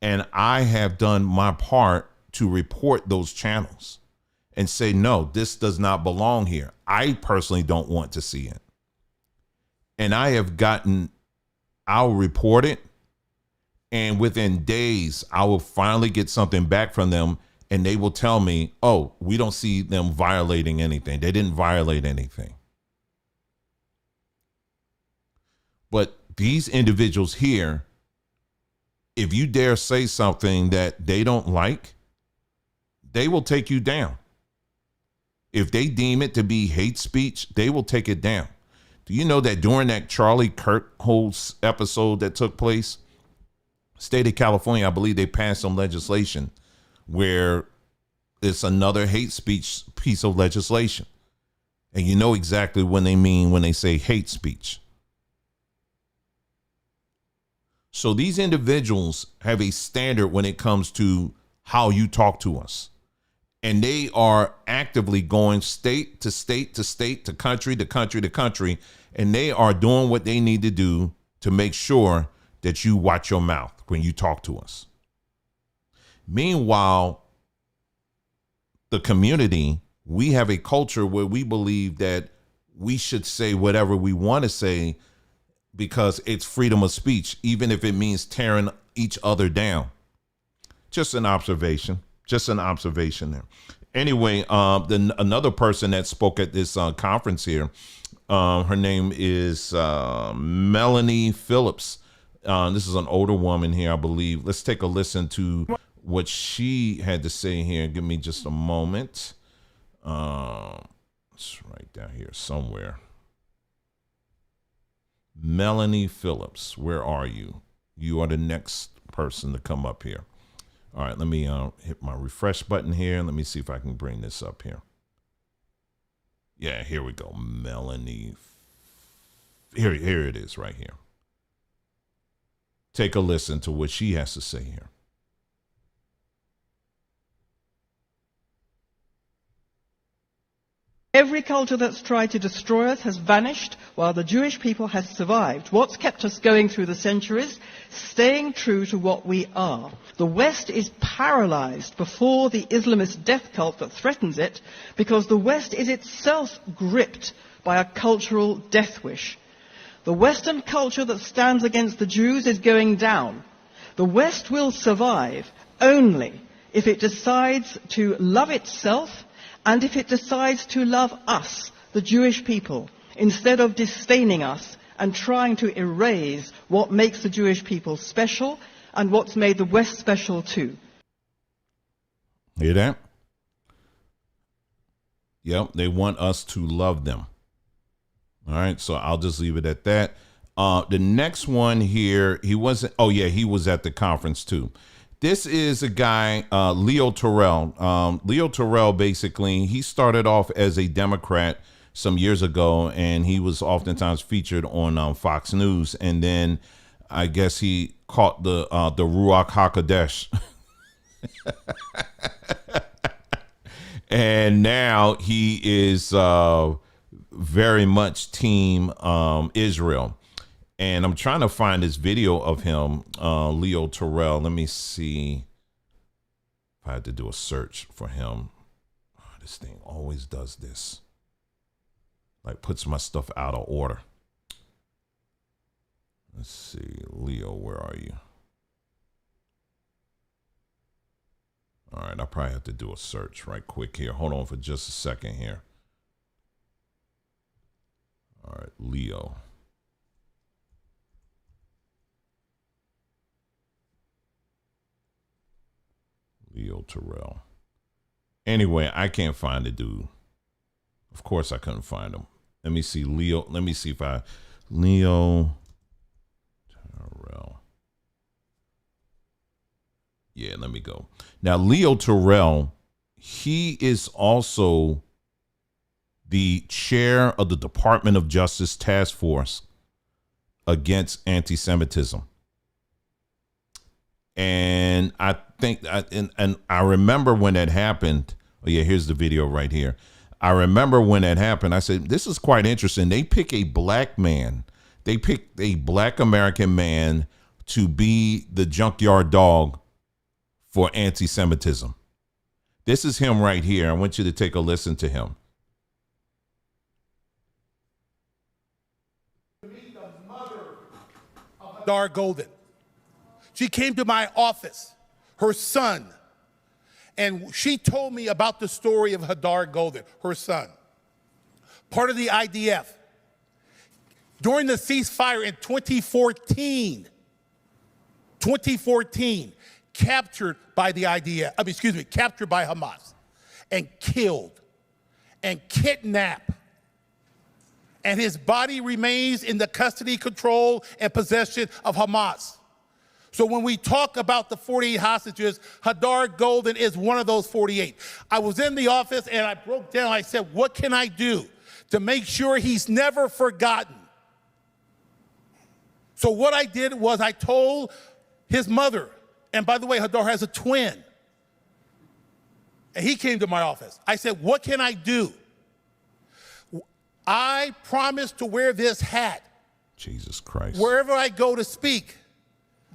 And I have done my part to report those channels and say, no, this does not belong here. I personally don't want to see it. And I'll report it. And within days, I will finally get something back from them. And they will tell me, oh, we don't see them violating anything. They didn't violate anything. But these individuals here, if you dare say something that they don't like, they will take you down. If they deem it to be hate speech, they will take it down. Do you know that during that Charlie Kirkhope episode that took place, state of California, I believe they passed some legislation where it's another hate speech piece of legislation. And you know exactly what they mean when they say hate speech. So these individuals have a standard when it comes to how you talk to us. And they are actively going state to state to state to country to country to country. And they are doing what they need to do to make sure that you watch your mouth when you talk to us. Meanwhile, the community, we have a culture where we believe that we should say whatever we want to say because it's freedom of speech, even if it means tearing each other down. Just an observation. Just an observation there. Anyway, another person that spoke at this conference here, her name is Melanie Phillips. This is an older woman here, I believe. Let's take a listen to what she had to say here. Give me just a moment. It's right down here somewhere. Melanie Phillips, where are you? You are the next person to come up here. All right, let me hit my refresh button here. Let me see if I can bring this up here. Yeah, here we go. Melanie. Here it is right here. Take a listen to what she has to say here. Every culture that's tried to destroy us has vanished while the Jewish people has survived. What's kept us going through the centuries? Staying true to what we are. The West is paralyzed before the Islamist death cult that threatens it because the West is itself gripped by a cultural death wish. The Western culture that stands against the Jews is going down. The West will survive only if it decides to love itself and if it decides to love us, the Jewish people, instead of disdaining us and trying to erase what makes the Jewish people special and what's made the West special too. Hear that? Yep, they want us to love them. All right, so I'll just leave it at that. The next one here, he was at the conference too. This is a guy, Leo Terrell. Leo Terrell, basically, he started off as a Democrat some years ago, and he was oftentimes featured on Fox News. And then I guess he caught the Ruach HaKodesh. And now he is very much team Israel. And I'm trying to find this video of him, Leo Terrell. Let me see if I had to do a search for him. Oh, this thing always does this. Like puts my stuff out of order. Let's see. Leo, where are you? All right, I probably have to do a search right quick here. Hold on for just a second here. All right, Leo. Leo Terrell. Anyway, I can't find the dude. Of course I couldn't find him. Let me see Leo. Let me see if Leo Terrell. Yeah, let me go. Now, Leo Terrell, he is also the chair of the Department of Justice Task Force against anti-Semitism. And I think, and I remember when that happened. Oh, yeah, here's the video right here. I remember when that happened. I said, this is quite interesting. They pick a black man. They picked a black American man to be the junkyard dog for anti-Semitism. This is him right here. I want you to take a listen to him. Meet the mother of Hadar Golden. She came to my office, her son, and she told me about the story of Hadar Golden, her son, part of the IDF. During the ceasefire in 2014, captured by the IDF, captured by Hamas and killed and kidnapped. And his body remains in the custody, control, and possession of Hamas. So when we talk about the 48 hostages, Hadar Golden is one of those 48. I was in the office and I broke down. I said, what can I do to make sure he's never forgotten? So what I did was I told his mother, and by the way, Hadar has a twin. And he came to my office. I said, what can I do? I promise to wear this hat. Jesus Christ. Wherever I go to speak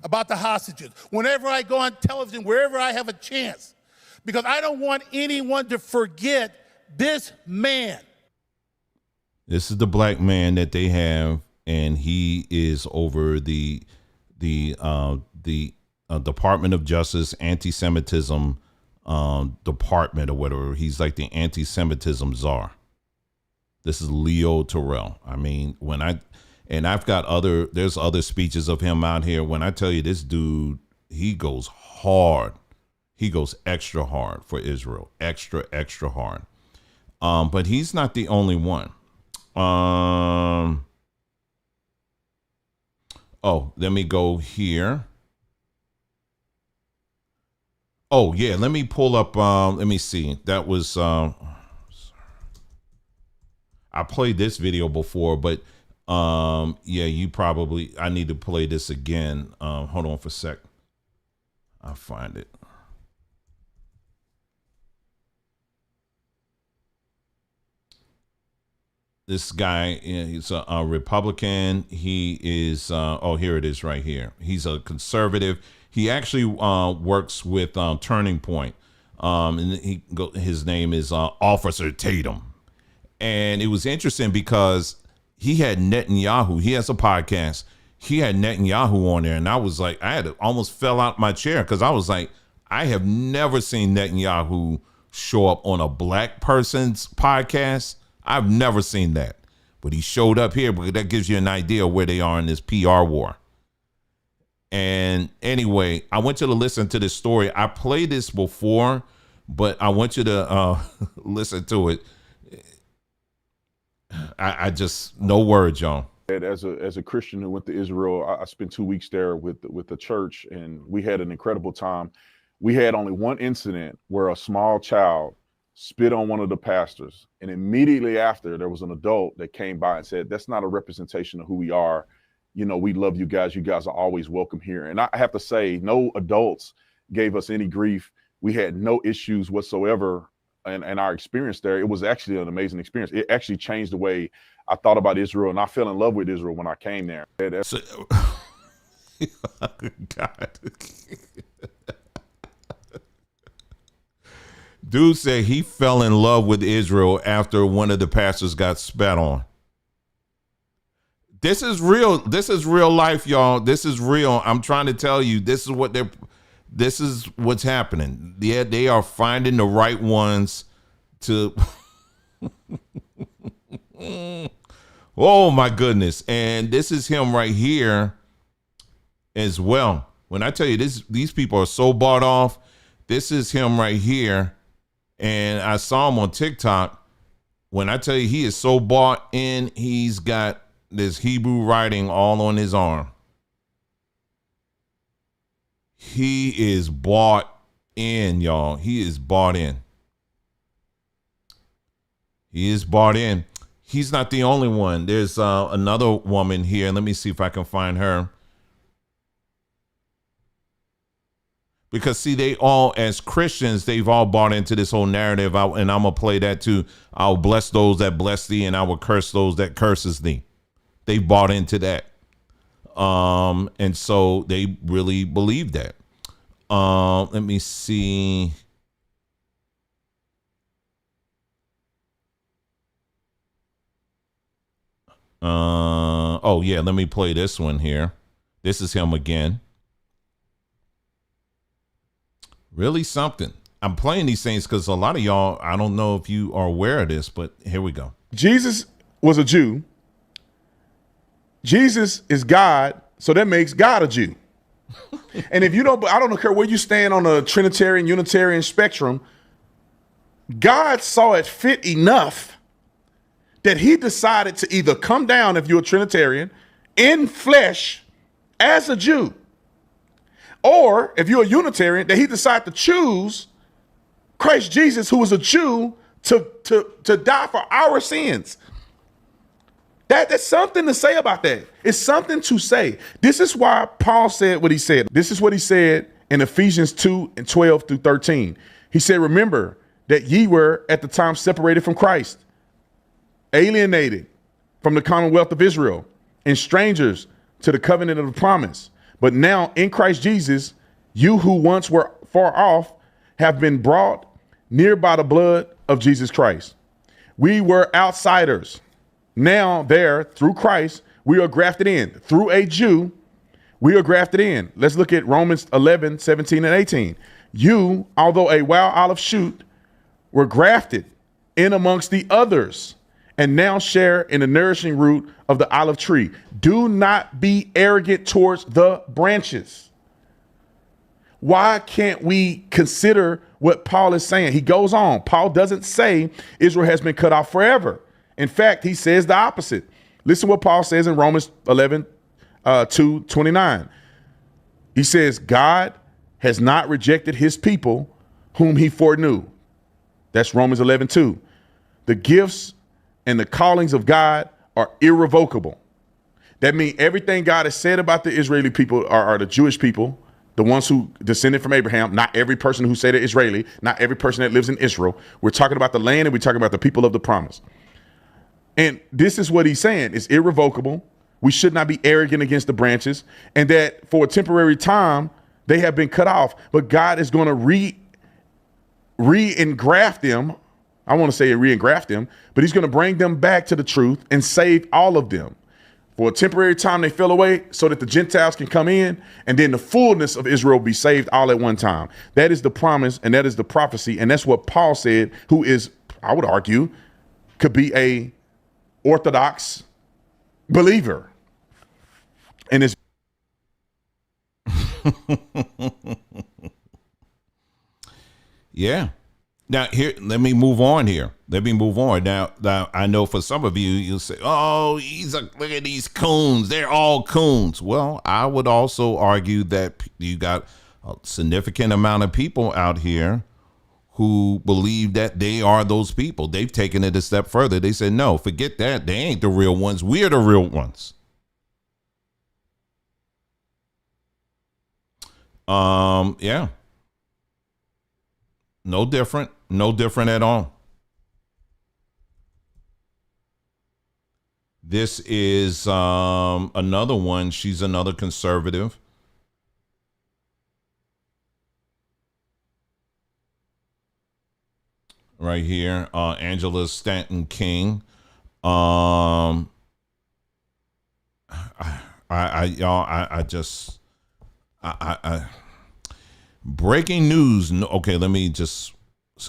about the hostages, whenever I go on television, wherever I have a chance, because I don't want anyone to forget this man. This is the black man that they have, and he is over the Department of Justice anti-Semitism department or whatever. He's like the anti-Semitism czar. This is Leo Terrell. I mean, I've got there's other speeches of him out here. When I tell you this dude, he goes hard. He goes extra hard for Israel. Extra hard. But he's not the only one. Oh, let me go here. Oh, yeah, let me pull up, let me see. That was, I played this video before, but yeah, I need to play this again. Hold on for a sec. I'll find it. This guy, he's a Republican. He is, oh, here it is right here. He's a conservative. He actually works with Turning Point. And his name is Officer Tatum. And it was interesting because he had Netanyahu. He has a podcast. He had Netanyahu on there. And I was like, I had to almost fell out my chair because I was like, I have never seen Netanyahu show up on a black person's podcast. I've never seen that. But he showed up here because that gives you an idea of where they are in this PR war. And anyway, I want you to listen to this story. I played this before, but I want you to listen to it. I just, no words, y'all. As a Christian who went to Israel, I spent 2 weeks there with the church, and we had an incredible time. We had only one incident where a small child spit on one of the pastors, and immediately after, there was an adult that came by and said, "That's not a representation of who we are. You know, we love you guys. You guys are always welcome here." And I have to say, no adults gave us any grief. We had no issues whatsoever and our experience there, it was actually an amazing experience. It actually changed the way I thought about Israel, and I fell in love with Israel when I came there. So, God. Dude said he fell in love with Israel after one of the pastors got spat on. This is real. This is real life, y'all. This is real. I'm trying to tell you, this is what's happening. Yeah, they are finding the right ones to oh my goodness. And this is him right here as well. When I tell you this, these people are so bought off. This is him right here. And I saw him on TikTok. When I tell you he is so bought in, he's got this Hebrew writing all on his arm. He is bought in, y'all. He is bought in. He is bought in. He's not the only one. There's another woman here. Let me see if I can find her. Because, see, they all, as Christians, they've all bought into this whole narrative. And I'm going to play that too. I'll bless those that bless thee, and I will curse those that curses thee. They bought into that. And so they really believe that. Let me see. Oh, yeah, let me play this one here. This is him again. Really something. I'm playing these things because a lot of y'all, I don't know if you are aware of this, but here we go. Jesus was a Jew. Jesus is God, so that makes God a Jew. And if you don't, I don't care where you stand on the Trinitarian, Unitarian spectrum, God saw it fit enough that he decided to either come down, if you're a Trinitarian, in flesh as a Jew. Or if you're a Unitarian, that he decided to choose Christ Jesus, who was a Jew, to die for our sins. That's something to say about that. It's something to say. This is why Paul said what he said. This is what he said in Ephesians 2 and 12 through 13. He said, remember that ye were at the time separated from Christ, alienated from the commonwealth of Israel, and strangers to the covenant of the promise. But now in Christ Jesus, you who once were far off have been brought near by the blood of Jesus Christ. We were outsiders. Now there, through Christ, we are grafted in. Through a Jew, we are grafted in. Let's look at Romans 11, 17 and 18. You, although a wild olive shoot, were grafted in amongst the others and now share in the nourishing root of the olive tree. Do not be arrogant towards the branches. Why can't we consider what Paul is saying? He goes on. Paul doesn't say Israel has been cut off forever. In fact, he says the opposite. Listen what Paul says in Romans 11, 2:29. He says, God has not rejected his people whom he foreknew. That's Romans 11:2. The gifts and the callings of God are irrevocable. That means everything God has said about the Israeli people are the Jewish people, the ones who descended from Abraham. Not every person who said they're Israeli, not every person that lives in Israel. We're talking about the land and we're talking about the people of the promise. And this is what he's saying. It's irrevocable. We should not be arrogant against the branches, and that for a temporary time they have been cut off, but God is going to re-engraft them. I want to say re-engraft them, but he's going to bring them back to the truth and save all of them. For a temporary time, they fell away so that the Gentiles can come in, and then the fullness of Israel be saved all at one time. That is the promise, and that is the prophecy, and that's what Paul said, who is, I would argue, could be a Orthodox believer. And it's yeah. Now here, let me move on here. Let me move on. Now I know for some of you, you'll say, "Oh, look at these coons. They're all coons." Well, I would also argue that you got a significant amount of people out here who believe that they are those people. They've taken it a step further. They said, "No, forget that. They ain't the real ones. We're the real ones." Yeah. No different. No different at all. This is another one. She's another conservative. Right here, Angela Stanton King. Y'all, breaking news. Okay, let me just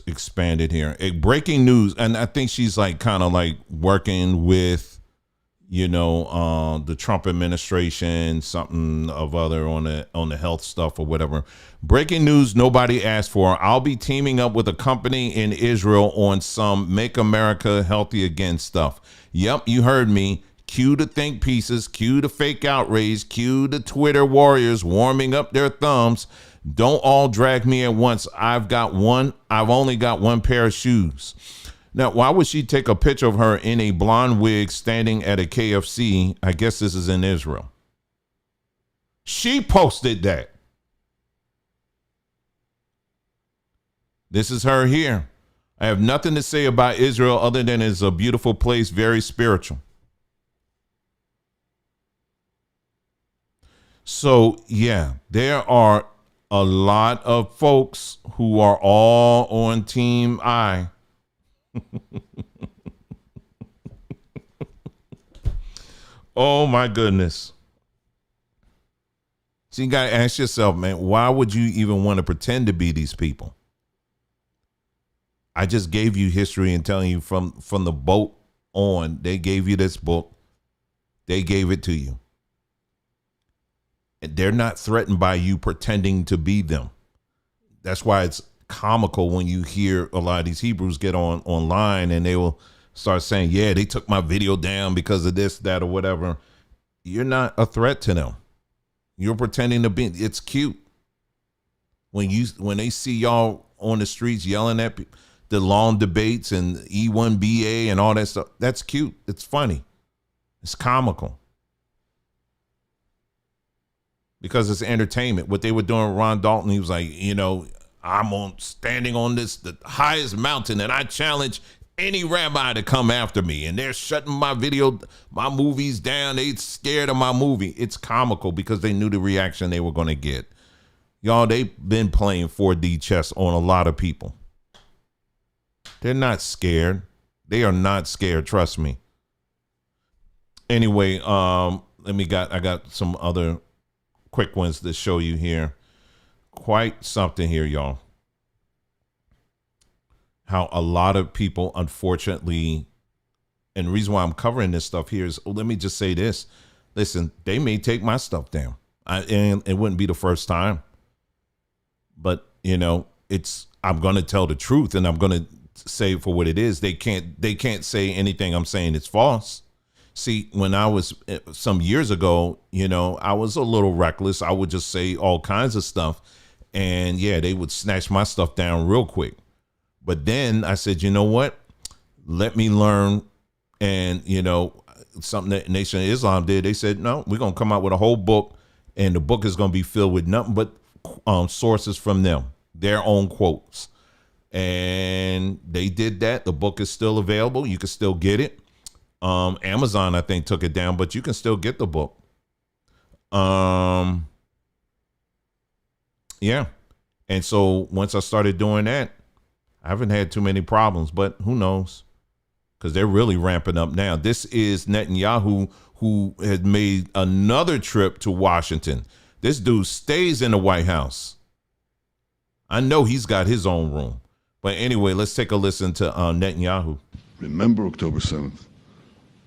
expand it here. Breaking news, and I think she's like kind of like working with, the Trump administration, something of other on the health stuff or whatever. Breaking news nobody asked for. I'll be teaming up with a company in Israel on some Make America Healthy Again stuff. Yep, you heard me. Cue the think pieces, cue the fake outrage, cue the Twitter warriors warming up their thumbs. Don't all drag me at once. I've only got one pair of shoes. Now, why would she take a picture of her in a blonde wig standing at a KFC? I guess this is in Israel. She posted that. This is her here. I have nothing to say about Israel other than it's a beautiful place, very spiritual. So, yeah, there are a lot of folks who are all on Team I. Oh, my goodness. So you got to ask yourself, man, why would you even want to pretend to be these people? I just gave you history and telling you from the boat on, they gave you this book. They gave it to you. And they're not threatened by you pretending to be them. That's why it's comical when you hear a lot of these Hebrews get online and they will start saying, yeah, they took my video down because of this, that, or whatever. You're not a threat to them. You're pretending to be. It's cute. When they see y'all on the streets yelling at the long debates and E1BA and all that stuff, that's cute. It's funny. It's comical. Because it's entertainment. What they were doing with Ron Dalton, he was like, I'm standing on the highest mountain and I challenge any rabbi to come after me. And they're shutting my movies down. They scared of my movie. It's comical because they knew the reaction they were going to get. Y'all, they've been playing 4D chess on a lot of people. They're not scared. They are not scared. Trust me. Anyway, I got some other quick ones to show you here. Quite something here, y'all. How a lot of people, unfortunately, and the reason why I'm covering this stuff here is, let me just say this. Listen, they may take my stuff down. And it wouldn't be the first time. But, I'm going to tell the truth and I'm going to say it for what it is. They can't say anything I'm saying it's false. See, when I was some years ago, I was a little reckless. I would just say all kinds of stuff. And yeah, they would snatch my stuff down real quick. But then I said, you know what? Let me learn. And, something that Nation of Islam did. They said, no, we're going to come out with a whole book. And the book is going to be filled with nothing but sources from them, their own quotes. And they did that. The book is still available. You can still get it. Amazon, I think, took it down, but you can still get the book. Yeah. And so once I started doing that, I haven't had too many problems, but who knows? Because they're really ramping up now. This is Netanyahu, who had made another trip to Washington. This dude stays in the White House. I know he's got his own room. But anyway, let's take a listen to Netanyahu. Remember October 7th.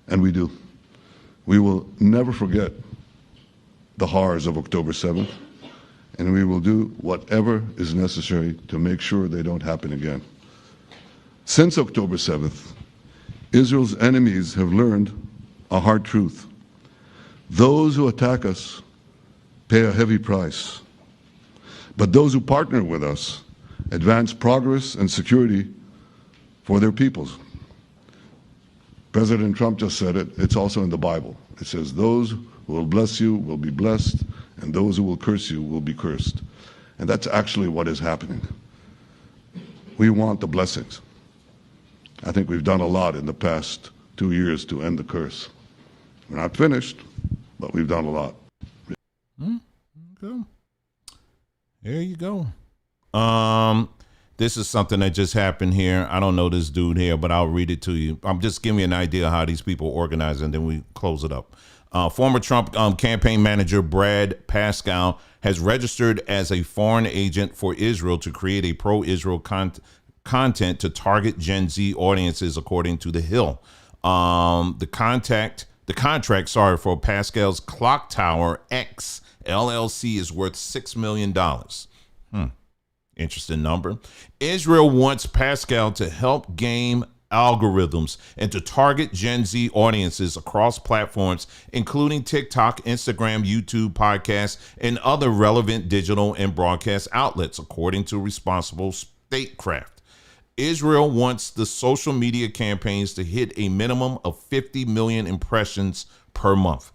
And we do. We will never forget the horrors of October 7th, and we will do whatever is necessary to make sure they don't happen again. Since October 7th, Israel's enemies have learned a hard truth. Those who attack us pay a heavy price, but those who partner with us advance progress and security for their peoples. President Trump just said it. It's also in the Bible. It says, those who will bless you will be blessed, and those who will curse you will be cursed. And that's actually what is happening. We want the blessings. I think we've done a lot in the past 2 years to end the curse. We're not finished, but we've done a lot. Okay. There you go. This is something that just happened here. I don't know this dude here, but I'll read it to you. I'm just giving you an idea of how these people organize, and then we close it up. Former Trump campaign manager Brad Pascal has registered as a foreign agent for Israel to create a pro-Israel content to target Gen Z audiences, according to The Hill. The contract, for Pascal's Clock Tower X LLC is worth $6 million. Interesting number. Israel wants Pascal to help game algorithms and to target Gen Z audiences across platforms, including TikTok, Instagram, YouTube, podcasts, and other relevant digital and broadcast outlets, according to Responsible Statecraft. Israel wants the social media campaigns to hit a minimum of 50 million impressions per month.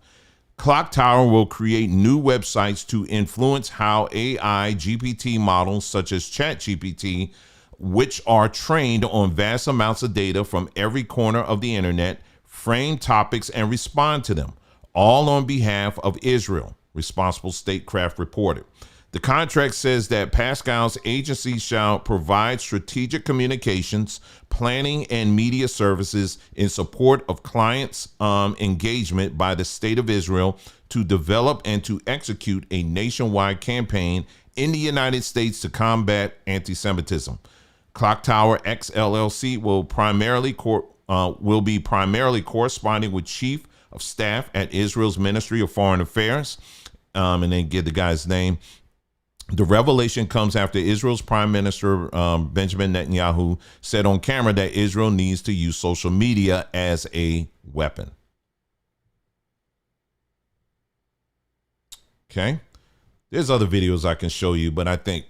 Clock Tower will create new websites to influence how AI GPT models such as ChatGPT, which are trained on vast amounts of data from every corner of the internet, frame topics and respond to them, all on behalf of Israel, Responsible Statecraft reported. The contract says that Pascal's agency shall provide strategic communications, planning, and media services in support of clients' engagement by the State of Israel to develop and to execute a nationwide campaign in the United States to combat anti-Semitism. Clock Tower X LLC will be primarily corresponding with Chief of Staff at Israel's Ministry of Foreign Affairs, and then give the guy's name. The revelation comes after Israel's Prime Minister Benjamin Netanyahu said on camera that Israel needs to use social media as a weapon. Okay. There's other videos I can show you, but I think,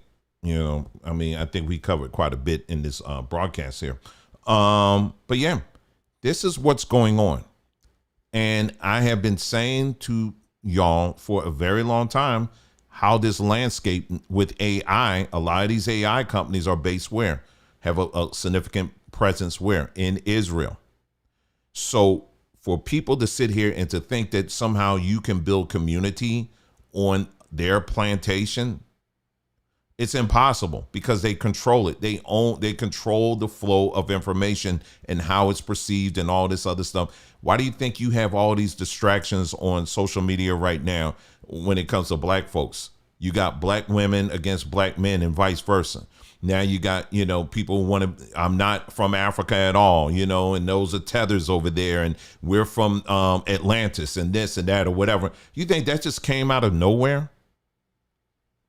I think we covered quite a bit in this broadcast here. But yeah, this is what's going on. And I have been saying to y'all for a very long time how this landscape with AI, a lot of these AI companies are based where? Have a significant presence where? In Israel. So for people to sit here and to think that somehow you can build community on their plantation, it's impossible because they control it. They control the flow of information and how it's perceived and all this other stuff. Why do you think you have all these distractions on social media right now when it comes to black folks? You got black women against black men and vice versa. Now you got, people want to, I'm not from Africa at all, and those are tethers over there. And we're from Atlantis and this and that or whatever. You think that just came out of nowhere?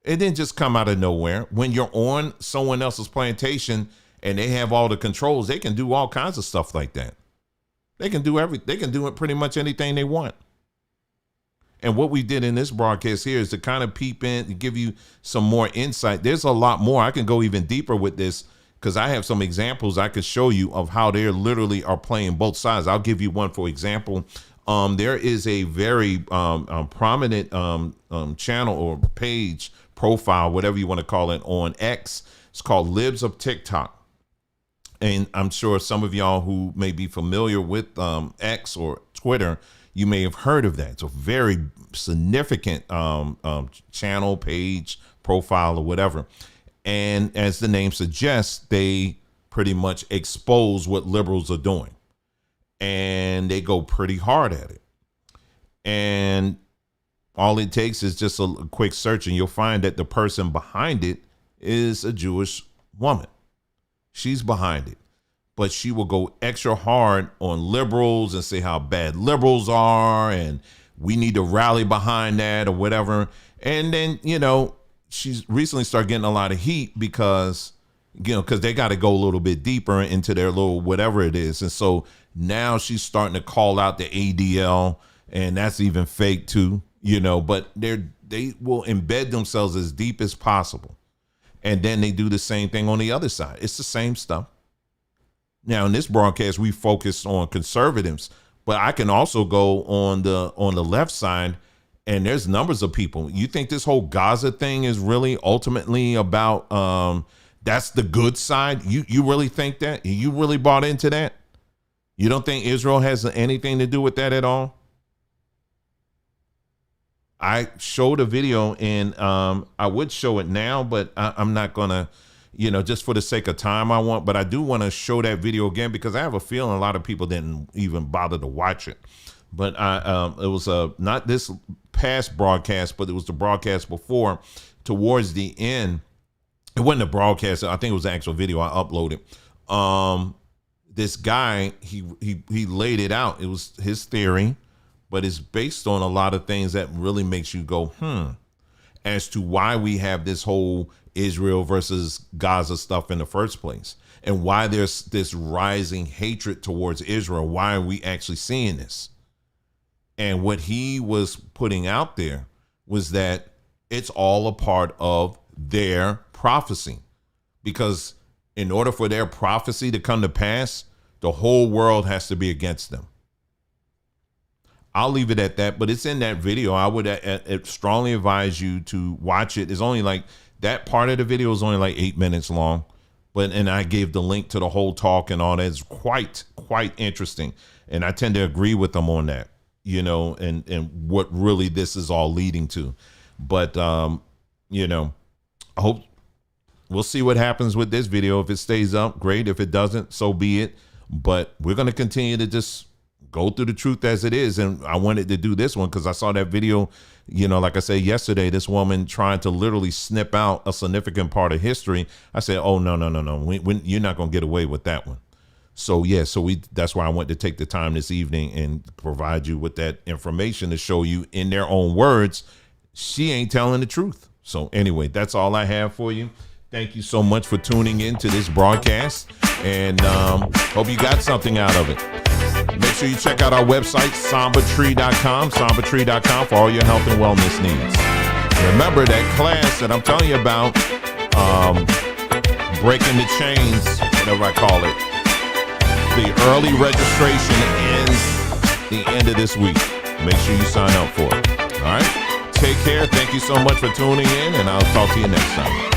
It didn't just come out of nowhere. When you're on someone else's plantation and they have all the controls, they can do all kinds of stuff like that. They can do they can do it pretty much anything they want. And what we did in this broadcast here is to kind of peep in and give you some more insight. There's a lot more. I can go even deeper with this because I have some examples I could show you of how they literally are playing both sides. I'll give you one, for example. There is a very prominent channel or page, profile, whatever you want to call it, on X. It's called Libs of TikTok. And I'm sure some of y'all who may be familiar with X or Twitter, you may have heard of that. It's a very significant channel, page, profile, or whatever. And as the name suggests, they pretty much expose what liberals are doing. And they go pretty hard at it. And all it takes is just a quick search, and you'll find that the person behind it is a Jewish woman. She's behind it. But she will go extra hard on liberals and say how bad liberals are and we need to rally behind that or whatever. And then, she's recently started getting a lot of heat because they got to go a little bit deeper into their little whatever it is. And so now she's starting to call out the ADL, and that's even fake too, but they will embed themselves as deep as possible. And then they do the same thing on the other side. It's the same stuff. Now, in this broadcast, we focus on conservatives, but I can also go on the left side, and there's numbers of people. You think this whole Gaza thing is really ultimately about That's the good side. You really think that? You really bought into that? You don't think Israel has anything to do with that at all? I showed a video, and I would show it now, but I'm not going to, just for the sake of time but I do want to show that video again because I have a feeling a lot of people didn't even bother to watch it. But it was not this past broadcast, but it was the broadcast before. Towards the end, it wasn't a broadcast. I think it was the actual video I uploaded. This guy, he laid it out. It was his theory, but it's based on a lot of things that really makes you go, as to why we have this whole Israel versus Gaza stuff in the first place, and why there's this rising hatred towards Israel. Why are we actually seeing this? And what he was putting out there was that it's all a part of their prophecy, because in order for their prophecy to come to pass, the whole world has to be against them. I'll leave it at that, but it's in that video. I would strongly advise you to watch it. It's only like, that part of the video is only like 8 minutes long, and I gave the link to the whole talk and all that. It's quite interesting. And I tend to agree with them on that, and what really this is all leading to. But, I hope we'll see what happens with this video. If it stays up, great. If it doesn't, so be it. But we're going to continue to just go through the truth as it is. And I wanted to do this one because I saw that video, like I said yesterday, this woman trying to literally snip out a significant part of history. I said, oh, no. You're not going to get away with that one. So, yeah, that's why I wanted to take the time this evening and provide you with that information to show you in their own words, she ain't telling the truth. So anyway, that's all I have for you. Thank you so much for tuning in to this broadcast, and hope you got something out of it. Make sure you check out our website, sambatree.com, sambatree.com, for all your health and wellness needs. Remember that class that I'm telling you about, breaking the chains, whatever I call it. The early registration ends the end of this week. Make sure you sign up for it. All right? Take care. Thank you so much for tuning in, and I'll talk to you next time.